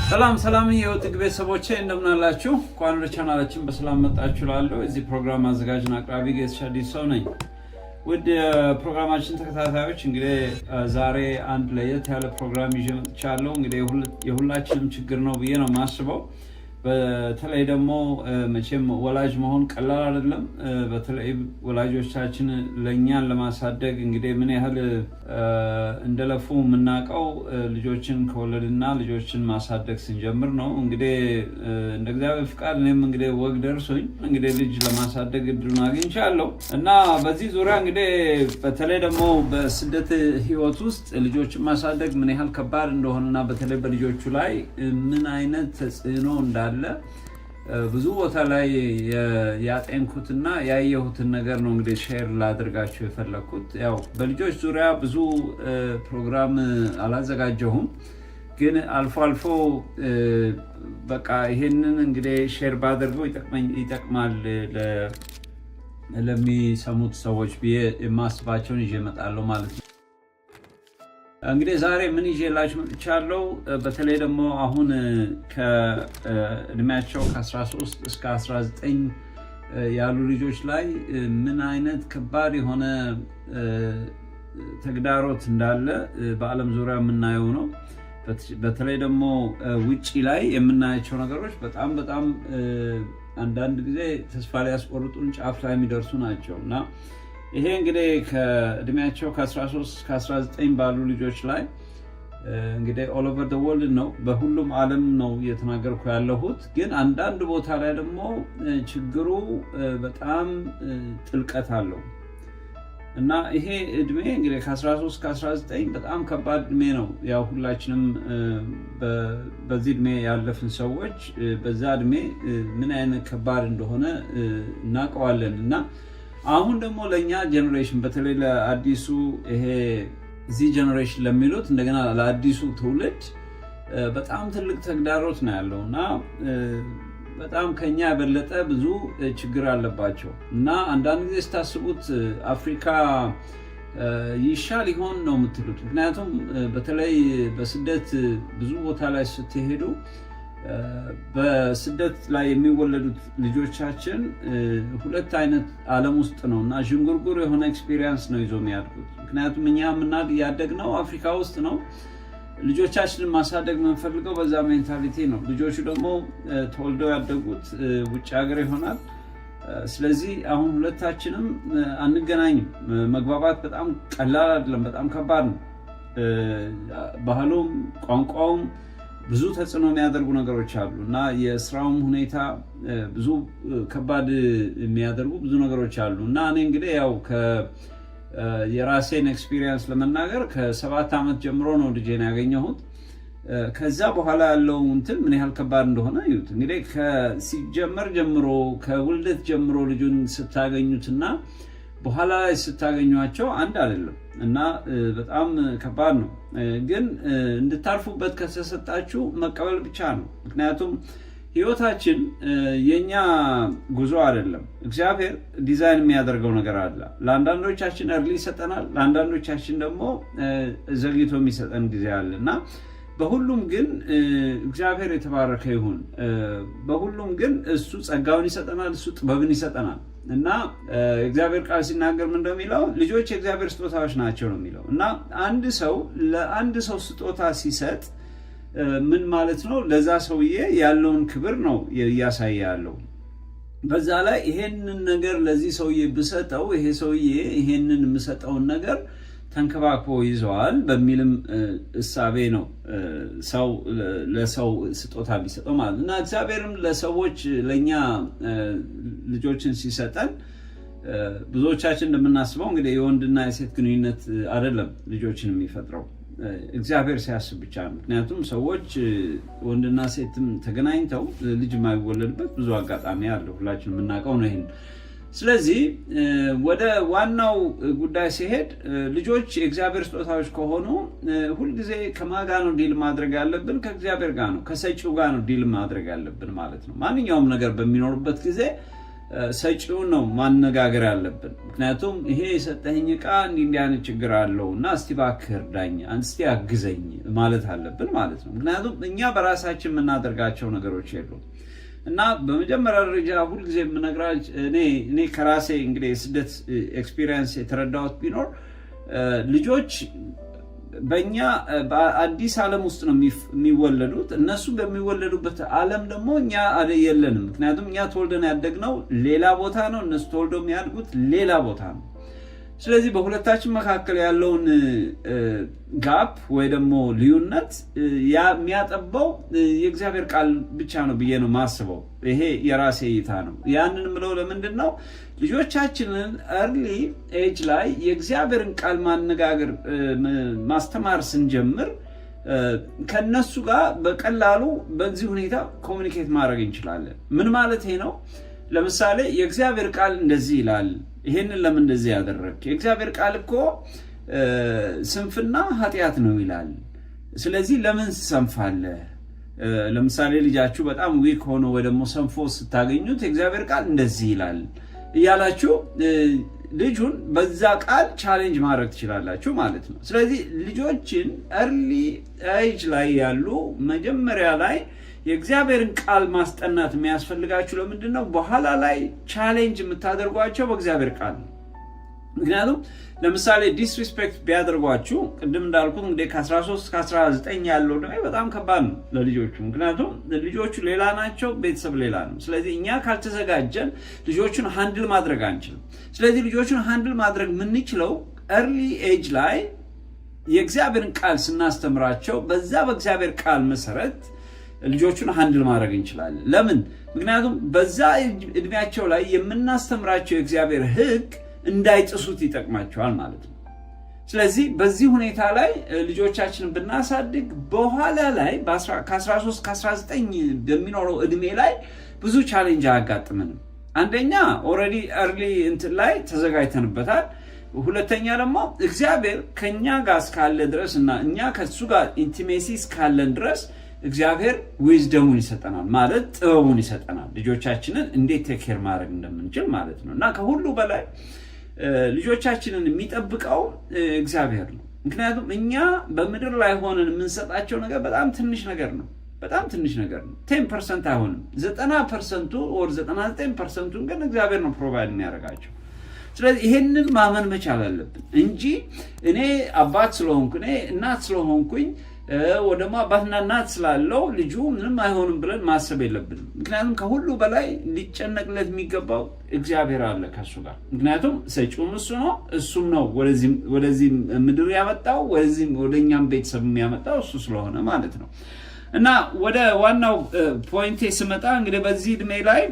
ሰላም የውጥግ ቤተሰቦቼ እንደምን አላችሁ? እንኳን ወደ ቻናላችን በሰላም መጣችሁ እላለሁ። እዚህ ፕሮግራም አዘጋጅና አቅራቢ ጌትሽ አዲስ ሰው ነኝ። ውድ ፕሮግራማችን ተከታታዮች እንግዲህ ዛሬ አንድ ለየት ያለ ፕሮግራም ይዤ መጥቻለሁ። እንግዲህ የሁላችንም ችግር ነው ብዬ ነው የማስበው። በተለይ ደግሞ መቼም ወላጅ መሆን ቀላል አይደለም። በተለይ ወላጆቻችን ለኛን ለማሳደግ እንግዲህ ምን ያህል እንደለፉ የምናውቀው ልጆችን ከወለድና ልጆችን ማሳደግ ስንጀምር ነው። እንግዲህ እንደ እግዚአብሔር ፍቃድ እኔም እንግዲህ ወግ ደርሶኝ እንግዲህ ልጅ ለማሳደግ እድሉን አግኝቻለሁ እና በዚህ ዙሪያ እንግዲህ በተለይ ደግሞ በስደት ህይወት ውስጥ ልጆችን ማሳደግ ምን ያህል ከባድ እንደሆነና በተለይ በልጆቹ ላይ ምን አይነት ተጽዕኖ እንዳለ ብዙ ቦታ ላይ ያጤንኩትና ያየሁትን ነገር ነው እንግዲህ ሼር ላደርጋችሁ የፈለኩት። ያው በልጆች ዙሪያ ብዙ ፕሮግራም አላዘጋጀሁም፣ ግን አልፎ በቃ ይሄንን እንግዲህ ሼር ባደርገው ይጠቅማል ለሚሰሙት ሰዎች ብዬ የማስባቸውን ይዤ እመጣለሁ ማለት ነው። እንግዲህ ዛሬ ምን ይዤላችሁ መጥቻለሁ? በተለይ ደግሞ አሁን ከእድሜያቸው ከ13 እስከ 19 ያሉ ልጆች ላይ ምን አይነት ከባድ የሆነ ተግዳሮት እንዳለ በዓለም ዙሪያ የምናየው ነው። በተለይ ደግሞ ውጪ ላይ የምናያቸው ነገሮች በጣም አንዳንድ ጊዜ ተስፋ ሊያስቆርጡን ጫፍ ላይ የሚደርሱ ናቸው እና ይሄ እንግዲህ ከእድሜያቸው ከ13 እስከ 19 ባሉ ልጆች ላይ እንግዲህ all over the world ነው፣ በሁሉም ዓለም ነው እየተናገርኩ ያለሁት። ግን አንዳንድ ቦታ ላይ ደግሞ ችግሩ በጣም ጥልቀት አለው እና ይሄ እድሜ እንግዲህ ከ13 እስከ 19 በጣም ከባድ እድሜ ነው። ያው ሁላችንም በዚህ እድሜ ያለፍን ሰዎች በዛ እድሜ ምን አይነት ከባድ እንደሆነ እናውቀዋለን እና አሁን ደግሞ ለኛ ጀነሬሽን በተለይ ለአዲሱ ይሄ እዚህ ጀነሬሽን ለሚሉት እንደገና ለአዲሱ ትውልድ በጣም ትልቅ ተግዳሮት ነው ያለው እና በጣም ከኛ የበለጠ ብዙ ችግር አለባቸው እና አንዳንድ ጊዜ ስታስቡት አፍሪካ ይሻል ይሆን ነው የምትሉት። ምክንያቱም በተለይ በስደት ብዙ ቦታ ላይ ስትሄዱ በስደት ላይ የሚወለዱት ልጆቻችን ሁለት አይነት ዓለም ውስጥ ነው እና ዥንጉርጉር የሆነ ኤክስፒሪየንስ ነው ይዞ የሚያድጉት። ምክንያቱም እኛ ያደግነው አፍሪካ ውስጥ ነው። ልጆቻችንን ማሳደግ የምንፈልገው በዛ ሜንታሊቲ ነው። ልጆቹ ደግሞ ተወልደው ያደጉት ውጭ ሀገር ይሆናል። ስለዚህ አሁን ሁለታችንም አንገናኝም። መግባባት በጣም ቀላል አይደለም፣ በጣም ከባድ ነው። ባህሉም ቋንቋውም ብዙ ተጽዕኖ የሚያደርጉ ነገሮች አሉ እና የስራውም ሁኔታ ብዙ ከባድ የሚያደርጉ ብዙ ነገሮች አሉ እና እኔ እንግዲህ ያው የራሴን ኤክስፒሪየንስ ለመናገር ከ7 ዓመት ጀምሮ ነው ልጄን ያገኘሁት። ከዛ በኋላ ያለው እንትን ምን ያህል ከባድ እንደሆነ እዩት። እንግዲህ ሲጀመር ጀምሮ ከውልደት ጀምሮ ልጁን ስታገኙትና በኋላ ላይ ስታገኟቸው አንድ አይደለም እና በጣም ከባድ ነው። ግን እንድታርፉበት ከተሰጣችሁ መቀበል ብቻ ነው። ምክንያቱም ህይወታችን የኛ ጉዞ አይደለም። እግዚአብሔር ዲዛይን የሚያደርገው ነገር አለ። ለአንዳንዶቻችን እርሊ ይሰጠናል፣ ለአንዳንዶቻችን ደግሞ ዘግይቶ የሚሰጠን ጊዜ አለ እና በሁሉም ግን እግዚአብሔር የተባረከ ይሁን። በሁሉም ግን እሱ ጸጋውን ይሰጠናል፣ እሱ ጥበብን ይሰጠናል እና እግዚአብሔር ቃል ሲናገር ምን እንደሚለው ልጆች የእግዚአብሔር ስጦታዎች ናቸው ነው የሚለው እና አንድ ሰው ለአንድ ሰው ስጦታ ሲሰጥ ምን ማለት ነው? ለዛ ሰውዬ ያለውን ክብር ነው እያሳየ ያለው። በዛ ላይ ይሄንን ነገር ለዚህ ሰውዬ ብሰጠው ይሄ ሰውዬ ይሄንን የምሰጠውን ነገር ተንከባክቦ ይዘዋል በሚልም እሳቤ ነው ሰው ለሰው ስጦታ ቢሰጠው ማለት እና እግዚአብሔርም ለሰዎች ለኛ ልጆችን ሲሰጠን ብዙዎቻችን እንደምናስበው እንግዲህ የወንድና የሴት ግንኙነት አይደለም ልጆችን የሚፈጥረው፣ እግዚአብሔር ሲያስብ ብቻ ነው። ምክንያቱም ሰዎች ወንድና ሴትም ተገናኝተው ልጅ የማይወለድበት ብዙ አጋጣሚ አለ፣ ሁላችንም የምናውቀው ነው ይሄን። ስለዚህ ወደ ዋናው ጉዳይ ሲሄድ ልጆች የእግዚአብሔር ስጦታዎች ከሆኑ ሁልጊዜ ከማን ጋር ነው ዲል ማድረግ ያለብን? ከእግዚአብሔር ጋር ነው፣ ከሰጪው ጋር ነው ዲል ማድረግ ያለብን ማለት ነው። ማንኛውም ነገር በሚኖርበት ጊዜ ሰጪውን ነው ማነጋገር ያለብን። ምክንያቱም ይሄ የሰጠኸኝ ዕቃ እንዲህ አይነት ችግር አለው እና እስቲ እባክህ እርዳኝ፣ እስቲ አግዘኝ ማለት አለብን ማለት ነው። ምክንያቱም እኛ በራሳችን የምናደርጋቸው ነገሮች የሉም እና በመጀመሪያ ደረጃ ሁልጊዜ የምነግራችሁ እኔ ከራሴ እንግዲህ የስደት ኤክስፒሪየንስ የተረዳሁት ቢኖር ልጆች በእኛ በአዲስ ዓለም ውስጥ ነው የሚወለዱት። እነሱ በሚወለዱበት ዓለም ደግሞ እኛ የለንም። ምክንያቱም እኛ ተወልደን ያደግነው ሌላ ቦታ ነው፣ እነሱ ተወልደው የሚያድጉት ሌላ ቦታ ነው። ስለዚህ በሁለታችን መካከል ያለውን ጋፕ ወይ ደግሞ ልዩነት የሚያጠባው የእግዚአብሔር ቃል ብቻ ነው ብዬ ነው ማስበው። ይሄ የራሴ እይታ ነው። ያንን ምለው ለምንድን ነው ልጆቻችንን early age ላይ የእግዚአብሔርን ቃል ማነጋገር ማስተማር ስንጀምር ከነሱ ጋር በቀላሉ በዚህ ሁኔታ ኮሙኒኬት ማድረግ እንችላለን። ምን ማለት ነው? ለምሳሌ የእግዚአብሔር ቃል እንደዚህ ይላል፣ ይሄንን ለምን እንደዚህ ያደረክ? የእግዚአብሔር ቃል እኮ ስንፍና ኃጢአት ነው ይላል። ስለዚህ ለምን ትሰንፋለህ? ለምሳሌ ልጃችሁ በጣም ዊክ ሆኖ ወይ ደግሞ ሰንፎ ስታገኙት የእግዚአብሔር ቃል እንደዚህ ይላል እያላችሁ ልጁን በዛ ቃል ቻሌንጅ ማድረግ ትችላላችሁ ማለት ነው። ስለዚህ ልጆችን early age ላይ ያሉ መጀመሪያ ላይ የእግዚአብሔርን ቃል ማስጠናት የሚያስፈልጋችሁ ለምንድን ነው? በኋላ ላይ ቻሌንጅ የምታደርጓቸው በእግዚአብሔር ቃል ነው። ምክንያቱም ለምሳሌ ዲስሪስፔክት ቢያደርጓችሁ ቅድም እንዳልኩት እንግዲህ ከ13 እስከ 19 ያለው ደግሞ በጣም ከባድ ነው ለልጆቹ። ምክንያቱም ልጆቹ ሌላ ናቸው፣ ቤተሰብ ሌላ ነው። ስለዚህ እኛ ካልተዘጋጀን ልጆቹን ሃንድል ማድረግ አንችልም። ስለዚህ ልጆቹን ሃንድል ማድረግ የምንችለው early age ላይ የእግዚአብሔርን ቃል ስናስተምራቸው በዛ በእግዚአብሔር ቃል መሰረት ልጆቹን ሃንድል ማድረግ እንችላለን። ለምን? ምክንያቱም በዛ እድሜያቸው ላይ የምናስተምራቸው የእግዚአብሔር ሕግ እንዳይጥሱት ይጠቅማቸዋል ማለት ነው። ስለዚህ በዚህ ሁኔታ ላይ ልጆቻችንን ብናሳድግ በኋላ ላይ ከ13 ከ19 በሚኖረው እድሜ ላይ ብዙ ቻሌንጅ አያጋጥምንም። አንደኛ ኦልሬዲ early እንትን ላይ ተዘጋጅተንበታል። ሁለተኛ ደግሞ እግዚአብሔር ከኛ ጋር እስካለ ድረስ እና እኛ ከሱ ጋር ኢንቲሜሲ እስካለን ድረስ እግዚአብሔር ዊዝደሙን ይሰጠናል ማለት ጥበቡን ይሰጠናል፣ ልጆቻችንን እንዴት ቴክ ኬር ማድረግ እንደምንችል ማለት ነው። እና ከሁሉ በላይ ልጆቻችንን የሚጠብቀው እግዚአብሔር ነው። ምክንያቱም እኛ በምድር ላይ ሆነን የምንሰጣቸው ነገር በጣም ትንሽ ነገር ነው፣ በጣም ትንሽ ነገር ነው። 10% አይሆንም። 90% or 99% ግን እግዚአብሔር ነው ፕሮቫይድ የሚያደርጋቸው። ስለዚህ ይሄንን ማመን መቻል አለብን እንጂ እኔ አባት ስለሆንኩ እኔ እናት ስለሆንኩኝ ወደማ አባትና እናት ስላለው ልጁ ምንም አይሆንም ብለን ማሰብ የለብንም። ምክንያቱም ከሁሉ በላይ ሊጨነቅለት የሚገባው እግዚአብሔር አለ ከሱ ጋር። ምክንያቱም ሰጪውም እሱ ነው፣ እሱም ነው ወደዚህ ምድር ያመጣው፣ ወደኛም ቤተሰብ የሚያመጣው እሱ ስለሆነ ማለት ነው። እና ወደ ዋናው ፖይንቴ ስመጣ እንግዲህ በዚህ እድሜ ላይ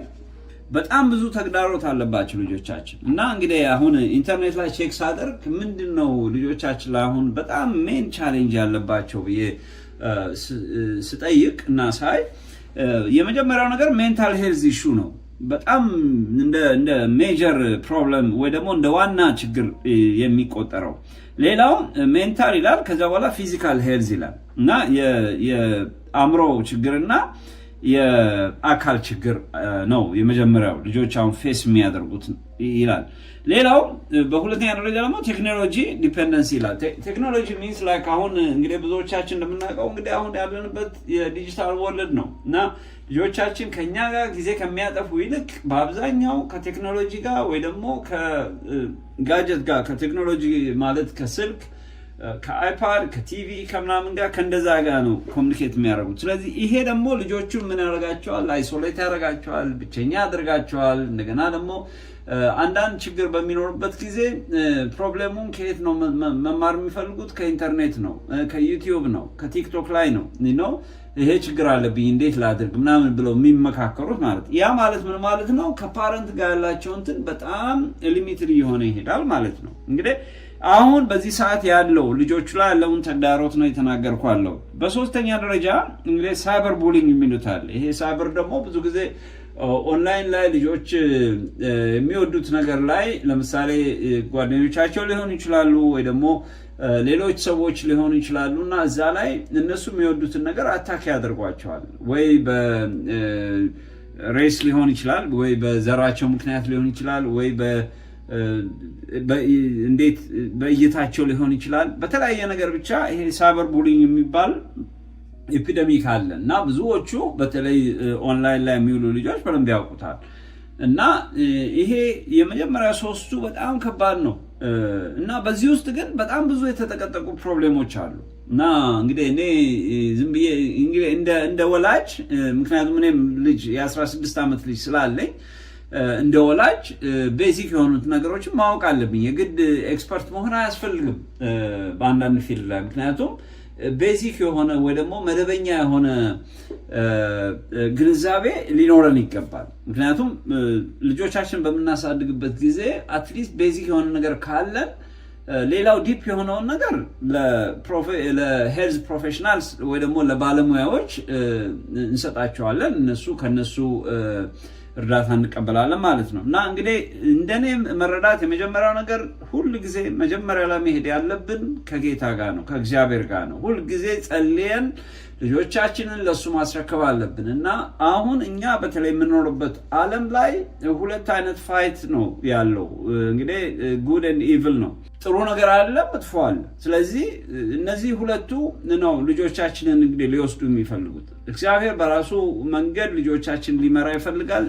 በጣም ብዙ ተግዳሮት አለባቸው ልጆቻችን። እና እንግዲህ አሁን ኢንተርኔት ላይ ቼክ ሳደርግ ምንድነው ልጆቻችን ላይ አሁን በጣም ሜን ቻሌንጅ ያለባቸው ብዬ ስጠይቅ እና ሳይ የመጀመሪያው ነገር ሜንታል ሄልዝ ኢሹ ነው። በጣም እንደ ሜጀር ፕሮብለም ወይ ደግሞ እንደ ዋና ችግር የሚቆጠረው። ሌላው ሜንታል ይላል፣ ከዛ በኋላ ፊዚካል ሄልዝ ይላል እና የአእምሮ ችግርና የአካል ችግር ነው የመጀመሪያው ልጆች አሁን ፌስ የሚያደርጉት ይላል። ሌላው በሁለተኛ ደረጃ ደግሞ ቴክኖሎጂ ዲፔንደንሲ ይላል። ቴክኖሎጂ ሚንስ ላይክ አሁን እንግዲህ ብዙዎቻችን እንደምናውቀው እንግዲህ አሁን ያለንበት የዲጂታል ወርልድ ነው እና ልጆቻችን ከኛ ጋር ጊዜ ከሚያጠፉ ይልቅ በአብዛኛው ከቴክኖሎጂ ጋር ወይ ደግሞ ከጋጀት ጋር ከቴክኖሎጂ ማለት ከስልክ ከአይፓድ ከቲቪ ከምናምን ጋር ከእንደዛ ጋር ነው ኮሚኒኬት የሚያደርጉት። ስለዚህ ይሄ ደግሞ ልጆቹን ምን ያደርጋቸዋል? አይሶሌት ያደርጋቸዋል፣ ብቸኛ ያደርጋቸዋል። እንደገና ደግሞ አንዳንድ ችግር በሚኖርበት ጊዜ ፕሮብሌሙን ከየት ነው መማር የሚፈልጉት? ከኢንተርኔት ነው፣ ከዩቲዩብ ነው፣ ከቲክቶክ ላይ ነው። ይሄ ችግር አለብኝ እንዴት ላድርግ ምናምን ብለው የሚመካከሩት ማለት ያ ማለት ምን ማለት ነው? ከፓረንት ጋር ያላቸው እንትን በጣም ሊሚትድ እየሆነ ይሄዳል ማለት ነው። እንግዲህ አሁን በዚህ ሰዓት ያለው ልጆቹ ላይ ያለውን ተግዳሮት ነው የተናገርኳለሁ። በሶስተኛ ደረጃ እንግዲህ ሳይበር ቡሊንግ የሚሉት አለ። ይሄ ሳይበር ደግሞ ብዙ ጊዜ ኦንላይን ላይ ልጆች የሚወዱት ነገር ላይ ለምሳሌ ጓደኞቻቸው ሊሆኑ ይችላሉ ወይ ደግሞ ሌሎች ሰዎች ሊሆኑ ይችላሉ እና እዛ ላይ እነሱ የሚወዱትን ነገር አታክ ያደርጓቸዋል ወይ ሬስ ሊሆን ይችላል ወይ በዘራቸው ምክንያት ሊሆን ይችላል ወይ እንዴት በእይታቸው ሊሆን ይችላል በተለያየ ነገር ብቻ ይሄ ሳይበር ቡሊንግ የሚባል ኤፒደሚክ አለ እና ብዙዎቹ በተለይ ኦንላይን ላይ የሚውሉ ልጆች በደንብ ያውቁታል እና ይሄ የመጀመሪያ ሶስቱ በጣም ከባድ ነው እና በዚህ ውስጥ ግን በጣም ብዙ የተጠቀጠቁ ፕሮብሌሞች አሉ እና እንግዲህ እኔ ዝም ብዬ እንደ ወላጅ ምክንያቱም እኔም ልጅ የ16 ዓመት ልጅ ስላለኝ እንደ ወላጅ ቤዚክ የሆኑት ነገሮችን ማወቅ አለብኝ የግድ ኤክስፐርት መሆን አያስፈልግም በአንዳንድ ፊልድ ላይ ምክንያቱም ቤዚክ የሆነ ወይ ደግሞ መደበኛ የሆነ ግንዛቤ ሊኖረን ይገባል ምክንያቱም ልጆቻችን በመናሳድግበት ጊዜ አትሊስት ቤዚክ የሆነ ነገር ካለን ሌላው ዲፕ የሆነውን ነገር ለሄልዝ ፕሮፌሽናልስ ወይ ደግሞ ለባለሙያዎች እንሰጣቸዋለን እነሱ ከነሱ እርዳታ እንቀበላለን ማለት ነው እና እንግዲህ እንደኔ መረዳት የመጀመሪያው ነገር ሁሉ ጊዜ መጀመሪያ ላይ መሄድ ያለብን ከጌታ ጋር ነው ከእግዚአብሔር ጋር ነው ሁሉ ጊዜ ጸልየን ልጆቻችንን ለሱ ማስረከብ አለብን እና አሁን እኛ በተለይ የምንኖርበት ዓለም ላይ ሁለት አይነት ፋይት ነው ያለው እንግዲህ ጉድ ኤንድ ኢቪል ነው ጥሩ ነገር አለ መጥፎ አለ ስለዚህ እነዚህ ሁለቱ ነው ልጆቻችንን እንግዲህ ሊወስዱ የሚፈልጉት እግዚአብሔር በራሱ መንገድ ልጆቻችንን ሊመራ ይፈልጋል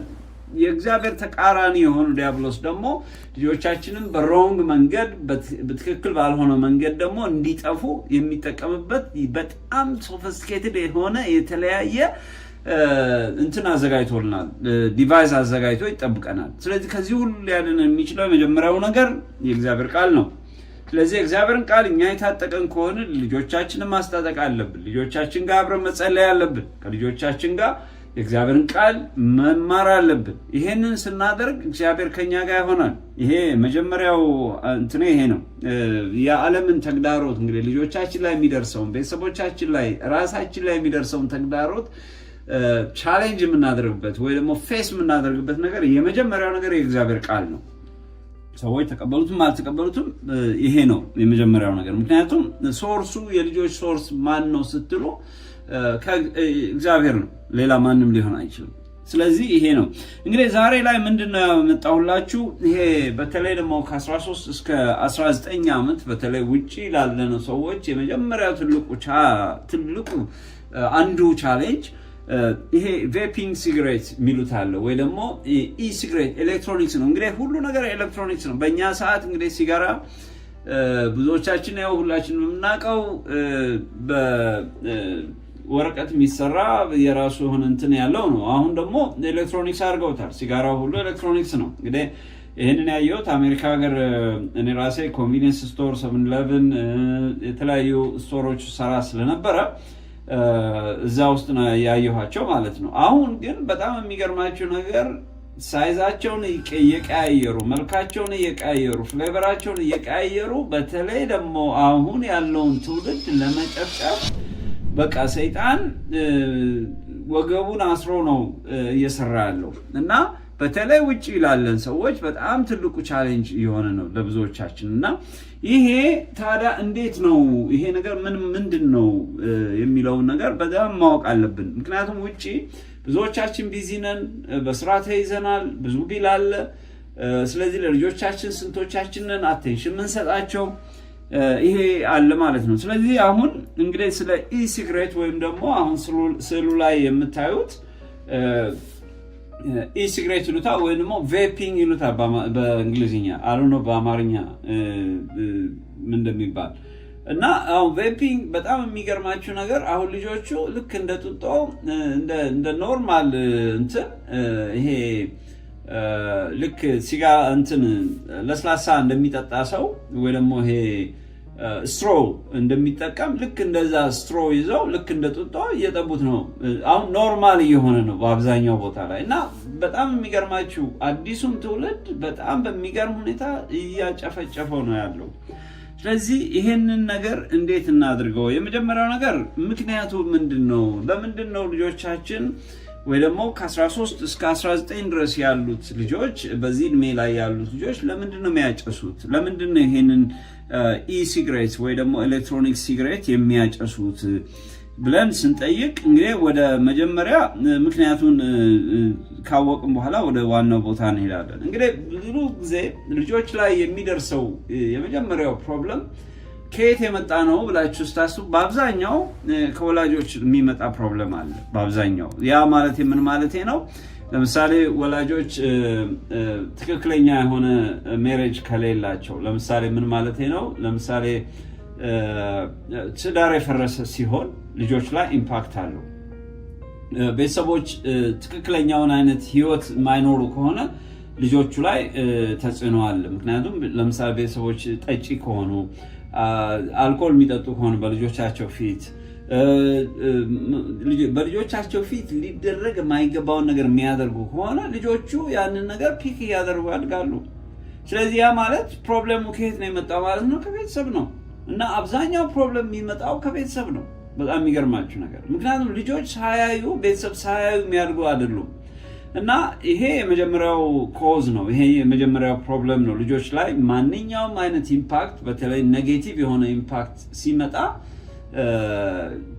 የእግዚአብሔር ተቃራኒ የሆኑ ዲያብሎስ ደግሞ ልጆቻችንን በሮንግ መንገድ በትክክል ባልሆነ መንገድ ደግሞ እንዲጠፉ የሚጠቀምበት በጣም ሶፊስቲኬትድ የሆነ የተለያየ እንትን አዘጋጅቶልናል ዲቫይስ አዘጋጅቶ ይጠብቀናል ስለዚህ ከዚህ ሁሉ ሊያድነን የሚችለው የመጀመሪያው ነገር የእግዚአብሔር ቃል ነው ስለዚህ እግዚአብሔርን ቃል እኛ የታጠቀን ከሆነ ልጆቻችንን ማስታጠቅ አለብን ልጆቻችን ጋር አብረን መጸለይ አለብን ከልጆቻችን ጋር የእግዚአብሔርን ቃል መማር አለብን ይሄንን ስናደርግ እግዚአብሔር ከኛ ጋር ይሆናል ይሄ መጀመሪያው እንትን ይሄ ነው የዓለምን ተግዳሮት እንግዲህ ልጆቻችን ላይ የሚደርሰውን ቤተሰቦቻችን ላይ ራሳችን ላይ የሚደርሰውን ተግዳሮት ቻሌንጅ የምናደርግበት ወይ ደግሞ ፌስ የምናደርግበት ነገር የመጀመሪያው ነገር የእግዚአብሔር ቃል ነው ሰዎች ተቀበሉትም አልተቀበሉትም ይሄ ነው የመጀመሪያው ነገር ምክንያቱም ሶርሱ የልጆች ሶርስ ማን ነው ስትሉ እግዚአብሔር ነው ሌላ ማንም ሊሆን አይችልም ስለዚህ ይሄ ነው እንግዲህ ዛሬ ላይ ምንድነው ያመጣሁላችሁ ይሄ በተለይ ደግሞ ከ13 እስከ 19 ዓመት በተለይ ውጪ ላለነው ሰዎች የመጀመሪያው ትልቁ አንዱ ቻሌንጅ ይሄ ቬፒንግ ሲጋሬት ሚሉት አለ ወይ ደግሞ ሲጋሬት ኤሌክትሮኒክስ ነው እንግዲህ ሁሉ ነገር ኤሌክትሮኒክስ ነው በእኛ ሰዓት እንግዲህ ሲጋራ ብዙዎቻችን ያው ሁላችንም የምናውቀው በወረቀት የሚሰራ የራሱ የሆነ እንትን ያለው ነው አሁን ደግሞ ኤሌክትሮኒክስ አድርገውታል ሲጋራው ሁሉ ኤሌክትሮኒክስ ነው እንግዲህ ይሄንን ያየሁት አሜሪካ ሀገር እኔ ራሴ ኮንቪኒየንስ ስቶር 7-11 የተለያዩ ስቶሮች ሰራ ስለነበረ እዛ ውስጥ ነው ያየኋቸው ማለት ነው አሁን ግን በጣም የሚገርማችሁ ነገር ሳይዛቸውን እየቀያየሩ መልካቸውን እየቀያየሩ ፍሌቨራቸውን እየቀያየሩ በተለይ ደግሞ አሁን ያለውን ትውልድ ለመጨፍጨፍ በቃ ሰይጣን ወገቡን አስሮ ነው እየሰራ ያለው እና በተለይ ውጪ ላለን ሰዎች በጣም ትልቁ ቻሌንጅ የሆነ ነው ለብዙዎቻችን እና ይሄ ታዲያ እንዴት ነው ይሄ ነገር ምንድነው የሚለውን ነገር በጣም ማወቅ አለብን ምክንያቱም ውጪ ብዙዎቻችን ቢዚ ነን በስራ ተይዘናል ብዙ ቢል አለ ስለዚህ ለልጆቻችን ስንቶቻችንን አቴንሽን ምንሰጣቸው ይሄ አለ ማለት ነው ስለዚህ አሁን እንግዲህ ስለ ሲጋሬት ወይም ደግሞ አሁን ስዕሉ ላይ የምታዩት ሲጋሬት ይሉታል ወይ ደግሞ ቬፒንግ ይሉታል በእንግሊዝኛ አሉን በአማርኛ ምን እንደሚባል እና አሁን ቬፒንግ በጣም የሚገርማችሁ ነገር አሁን ልጆቹ ልክ እንደ ጡጦ እንደ ኖርማል እንትን ይሄ ልክ ሲጋ እንትን ለስላሳ እንደሚጠጣ ሰው ወይ ደግሞ ይሄ ስትሮ እንደሚጠቀም ልክ እንደዛ ስትሮ ይዘው ልክ እንደ ጡጦ እየጠቡት ነው አሁን ኖርማል እየሆነ ነው በአብዛኛው ቦታ ላይ እና በጣም የሚገርማችሁ አዲሱን ትውልድ በጣም በሚገርም ሁኔታ እያጨፈጨፈው ነው ያለው ስለዚህ ይሄንን ነገር እንዴት እናድርገው የመጀመሪያው ነገር ምክንያቱ ምንድነው ለምንድነው ልጆቻችን ወይ ደግሞ ከ13 እስከ 19 ድረስ ያሉት ልጆች በዚህ እድሜ ላይ ያሉት ልጆች ለምንድነው የሚያጨሱት ለምንድነው ይሄንን ሲጋሬት ወይ ደግሞ ኤሌክትሮኒክ ሲጋሬት የሚያጨሱት ብለን ስንጠይቅ እንግዲህ ወደ መጀመሪያ ምክንያቱን ካወቅን በኋላ ወደ ዋናው ቦታ እንሄዳለን። እንግዲህ ብዙ ጊዜ ልጆች ላይ የሚደርሰው የመጀመሪያው ፕሮብለም ከየት የመጣ ነው ብላችሁ ስታስቡ በአብዛኛው ከወላጆች የሚመጣ ፕሮብለም አለ። በአብዛኛው ያ ማለት ምን ማለት ነው? ለምሳሌ ወላጆች ትክክለኛ የሆነ ሜሬጅ ከሌላቸው፣ ለምሳሌ ምን ማለት ነው? ለምሳሌ ትዳር የፈረሰ ሲሆን ልጆች ላይ ኢምፓክት አለው። ቤተሰቦች ትክክለኛውን አይነት ህይወት የማይኖሩ ከሆነ ልጆቹ ላይ ተጽዕኖ አለ። ምክንያቱም ለምሳሌ ቤተሰቦች ጠጪ ከሆኑ፣ አልኮል የሚጠጡ ከሆኑ በልጆቻቸው ፊት ሊደረግ የማይገባውን ነገር የሚያደርጉ ከሆነ ልጆቹ ያንን ነገር ፒክ እያደረጉ ያድጋሉ። ስለዚህ ያ ማለት ፕሮብለሙ ከየት ነው የመጣው ማለት ነው? ከቤተሰብ ነው። እና አብዛኛው ፕሮብለም የሚመጣው ከቤተሰብ ነው። በጣም የሚገርማችሁ ነገር ምክንያቱም ልጆች ሳያዩ ቤተሰብ ሳያዩ የሚያድጉ አይደሉም። እና ይሄ የመጀመሪያው ኮዝ ነው። ይሄ የመጀመሪያው ፕሮብለም ነው። ልጆች ላይ ማንኛውም አይነት ኢምፓክት፣ በተለይ ኔጌቲቭ የሆነ ኢምፓክት ሲመጣ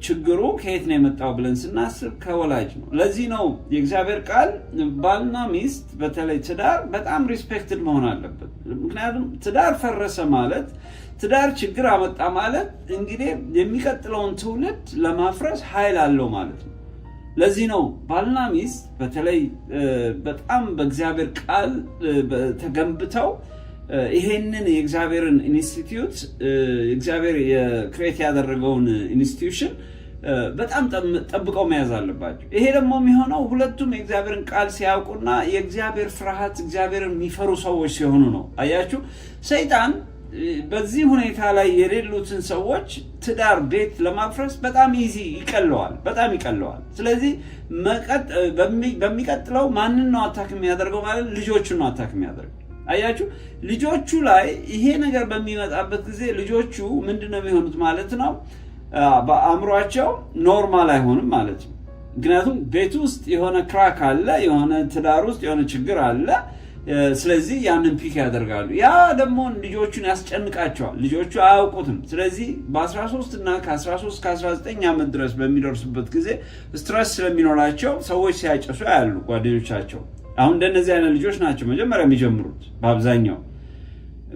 ችግሩ ከየት ነው የመጣው ብለን ስናስብ ከወላጅ ነው። ለዚህ ነው የእግዚአብሔር ቃል ባልና ሚስት በተለይ ትዳር በጣም ሪስፔክትድ መሆን አለበት። ምክንያቱም ትዳር ፈረሰ ማለት፣ ትዳር ችግር አመጣ ማለት እንግዲህ የሚቀጥለውን ትውልድ ለማፍረስ ኃይል አለው ማለት ነው። ለዚህ ነው ባልና ሚስት በተለይ በጣም በእግዚአብሔር ቃል ተገንብተው ይሄንን የእግዚአብሔርን ኢንስቲትዩት እግዚአብሔር የክሬት ያደረገውን ኢንስቲትዩሽን በጣም ጠብቀው መያዝ አለባቸው። ይሄ ደግሞ የሚሆነው ሁለቱም የእግዚአብሔርን ቃል ሲያውቁና የእግዚአብሔር ፍርሃት እግዚአብሔርን የሚፈሩ ሰዎች ሲሆኑ ነው። አያችሁ፣ ሰይጣን በዚህ ሁኔታ ላይ የሌሉትን ሰዎች ትዳር፣ ቤት ለማፍረስ በጣም በጣም ይቀለዋል። ስለዚህ በሚቀጥለው ማንን ነው አታክ የሚያደርገው ማለት ልጆቹን ነው አታክ የሚያደርገው። አያችሁ፣ ልጆቹ ላይ ይሄ ነገር በሚመጣበት ጊዜ ልጆቹ ምንድነው የሚሆኑት ማለት ነው? በአእምሯቸው ኖርማል አይሆንም ማለት ነው። ምክንያቱም ቤት ውስጥ የሆነ ክራክ አለ፣ የሆነ ትዳር ውስጥ የሆነ ችግር አለ። ስለዚህ ያንን ፒክ ያደርጋሉ። ያ ደግሞ ልጆቹን ያስጨንቃቸዋል። ልጆቹ አያውቁትም። ስለዚህ በ13 እና ከ13 ከ19 ዓመት ድረስ በሚደርሱበት ጊዜ ስትረስ ስለሚኖራቸው ሰዎች ሲያጨሱ ያሉ ጓደኞቻቸው። አሁን እንደነዚህ አይነት ልጆች ናቸው መጀመሪያ የሚጀምሩት በአብዛኛው።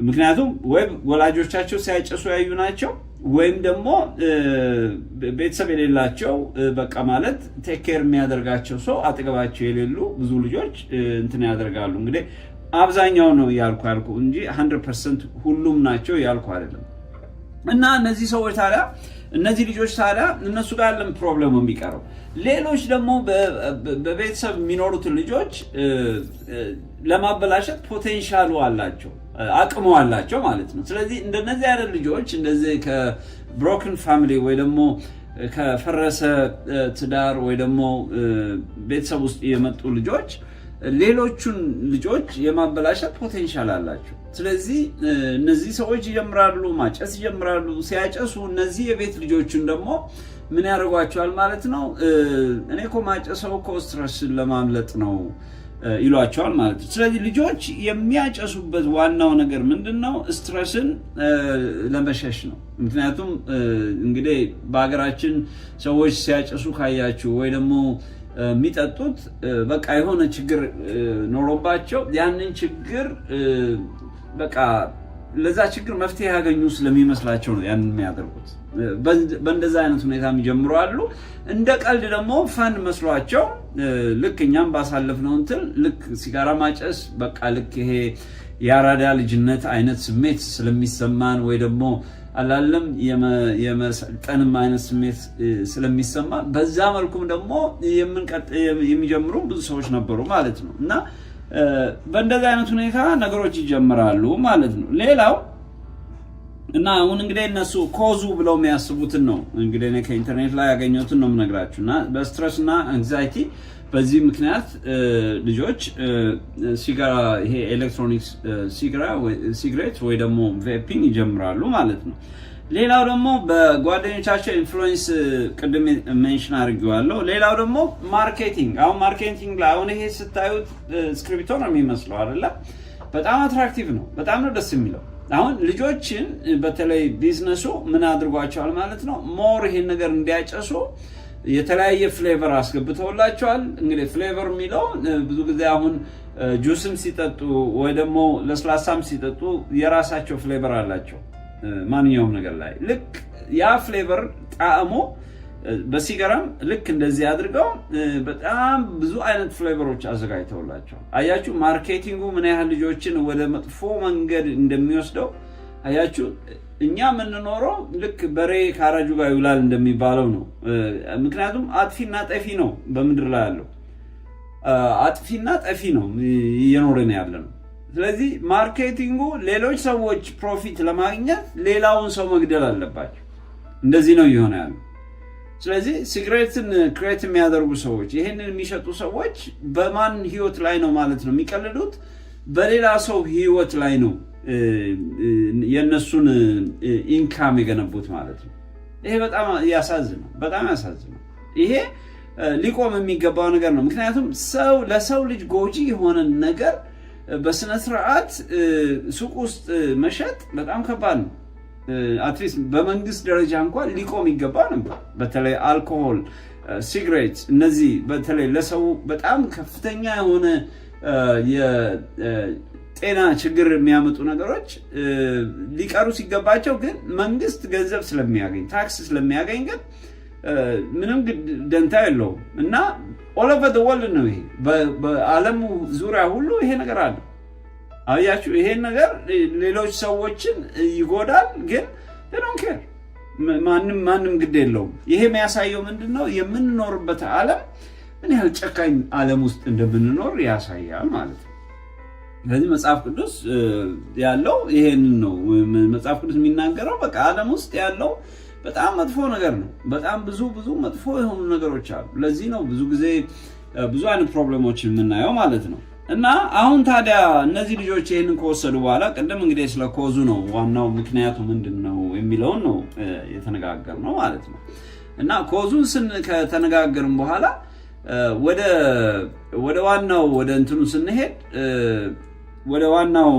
ምክንያቱም ወይ ወላጆቻቸው ሲያጨሱ ያዩ ናቸው፣ ወይም ደግሞ ቤተሰብ የሌላቸው በቃ ማለት ቴክ ኬር የሚያደርጋቸው ሰው አጠገባቸው የሌሉ ብዙ ልጆች እንትን ያደርጋሉ። እንግዲህ አብዛኛው ነው ያልኩ እንጂ 100% ሁሉም ናቸው ያልኩ አይደለም። እና እነዚህ ልጆች ታዲያ እነሱ ጋር ያለም ፕሮብሌሙ የሚቀረው ሌሎች ደግሞ በቤተሰብ የሚኖሩትን ልጆች ለማበላሸት ፖቴንሻሉ አላቸው፣ አቅሙ አላቸው ማለት ነው። ስለዚህ እንደነዚህ አይነት ልጆች እንደዚህ ከብሮክን ፋሚሊ ወይ ደግሞ ከፈረሰ ትዳር ወይ ደግሞ ቤተሰብ ውስጥ የመጡ ልጆች ሌሎቹን ልጆች የማበላሸት ፖቴንሻል አላቸው። ስለዚህ እነዚህ ሰዎች ይጀምራሉ፣ ማጨስ ይጀምራሉ። ሲያጨሱ እነዚህ የቤት ልጆችን ደግሞ ምን ያደርጓቸዋል ማለት ነው? እኔ እኮ ማጨሰው እኮ ስትረስን ለማምለጥ ነው ይሏቸዋል ማለት ነው። ስለዚህ ልጆች የሚያጨሱበት ዋናው ነገር ምንድነው? ስትረስን ለመሸሽ ነው። ምክንያቱም እንግዲህ በሀገራችን ሰዎች ሲያጨሱ ካያችሁ ወይ ደግሞ የሚጠጡት በቃ የሆነ ችግር ኖሮባቸው ያንን ችግር በቃ ለዛ ችግር መፍትሄ ያገኙ ስለሚመስላቸው ነው ያንን የሚያደርጉት። በእንደዛ አይነት ሁኔታ የሚጀምሩ አሉ። እንደ ቀልድ ደግሞ ፈን መስሏቸው ልክ እኛም ባሳለፍነው እንትን ልክ ሲጋራ ማጨስ በቃ ልክ ይሄ የአራዳ ልጅነት አይነት ስሜት ስለሚሰማን ወይ ደግሞ አላለም የመሰልጠንም አይነት ስሜት ስለሚሰማ በዛ መልኩም ደግሞ የሚጀምሩ ብዙ ሰዎች ነበሩ ማለት ነው። እና በእንደዚህ አይነት ሁኔታ ነገሮች ይጀምራሉ ማለት ነው። ሌላው እና አሁን እንግዲህ እነሱ ኮዙ ብለው የሚያስቡትን ነው እንግዲህ እኔ ከኢንተርኔት ላይ ያገኘሁትን ነው የምነግራችሁ። እና በስትረስ እና አንግዛይቲ በዚህ ምክንያት ልጆች ሲጋራ፣ ይሄ ኤሌክትሮኒክስ ሲጋሬት ወይ ደግሞ ቬፒንግ ይጀምራሉ ማለት ነው። ሌላው ደግሞ በጓደኞቻቸው ኢንፍሉዌንስ ቅድም ሜንሽን አድርጌዋለሁ። ሌላው ደግሞ ማርኬቲንግ። አሁን ማርኬቲንግ ላይ አሁን ይሄ ስታዩት ስክሪፕቶ ነው የሚመስለው አይደለ? በጣም አትራክቲቭ ነው። በጣም ነው ደስ የሚለው። አሁን ልጆችን በተለይ ቢዝነሱ ምን አድርጓቸዋል ማለት ነው ሞር ይሄን ነገር እንዲያጨሱ የተለያየ ፍሌቨር አስገብተውላቸዋል። እንግዲህ ፍሌቨር የሚለው ብዙ ጊዜ አሁን ጁስም ሲጠጡ ወይ ደግሞ ለስላሳም ሲጠጡ የራሳቸው ፍሌቨር አላቸው ማንኛውም ነገር ላይ ልክ ያ ፍሌቨር ጣዕሙ በሲጋራም ልክ እንደዚህ አድርገው በጣም ብዙ አይነት ፍሌቨሮች አዘጋጅተውላቸው አያችሁ ማርኬቲንጉ ምን ያህል ልጆችን ወደ መጥፎ መንገድ እንደሚወስደው አያችሁ። እኛ የምንኖረው ልክ በሬ ካራጁ ጋር ይውላል እንደሚባለው ነው። ምክንያቱም አጥፊና ጠፊ ነው በምድር ላይ ያለው አጥፊና ጠፊ ነው እየኖረን ያለ ነው። ስለዚህ ማርኬቲንጉ ሌሎች ሰዎች ፕሮፊት ለማግኘት ሌላውን ሰው መግደል አለባቸው። እንደዚህ ነው እየሆነ ያለው። ስለዚህ ሲጋሬትን ክሬት የሚያደርጉ ሰዎች ይሄንን የሚሸጡ ሰዎች በማን ህይወት ላይ ነው ማለት ነው የሚቀልዱት? በሌላ ሰው ህይወት ላይ ነው የነሱን ኢንካም የገነቡት ማለት ነው። ይሄ በጣም ያሳዝናል፣ በጣም ያሳዝናል። ይሄ ሊቆም የሚገባው ነገር ነው። ምክንያቱም ሰው ለሰው ልጅ ጎጂ የሆነ ነገር በስነ ስርዓት ሱቅ ውስጥ መሸጥ በጣም ከባድ ነው። አትሊስት በመንግስት ደረጃ እንኳን ሊቆም ይገባ ነበር። በተለይ አልኮሆል፣ ሲጋሬት እነዚህ በተለይ ለሰው በጣም ከፍተኛ የሆነ የጤና ችግር የሚያመጡ ነገሮች ሊቀሩ ሲገባቸው ግን መንግስት ገንዘብ ስለሚያገኝ ታክስ ስለሚያገኝ ግን ምንም ደንታ የለውም እና ኦል ኦቨር ዘ ወርልድ ነው ይሄ በዓለሙ ዙሪያ ሁሉ ይሄ ነገር አለ። አያችሁ ይሄን ነገር ሌሎች ሰዎችን ይጎዳል ግን they don't care ማንም ግድ የለውም። ይሄ የሚያሳየው ምንድነው የምንኖርበት ዓለም ምን ያህል ጨካኝ ዓለም ውስጥ እንደምንኖር ያሳያል ማለት ነው። ስለዚህ መጽሐፍ ቅዱስ ያለው ይሄንን ነው። መጽሐፍ ቅዱስ የሚናገረው በቃ ዓለም ውስጥ ያለው በጣም መጥፎ ነገር ነው። በጣም ብዙ መጥፎ የሆኑ ነገሮች አሉ። ለዚህ ነው ብዙ ጊዜ ብዙ አይነት ፕሮብሌሞችን የምናየው ማለት ነው። እና አሁን ታዲያ እነዚህ ልጆች ይሄንን ከወሰዱ በኋላ ቀደም እንግዲህ ስለ ኮዙ ነው ዋናው ምክንያቱ ምንድነው የሚለውን ነው የተነጋገርነው ማለት ነው። እና ኮዙን ከተነጋገርን በኋላ ወደ ዋናው ወደ እንትኑ ስንሄድ ወደ ዋናው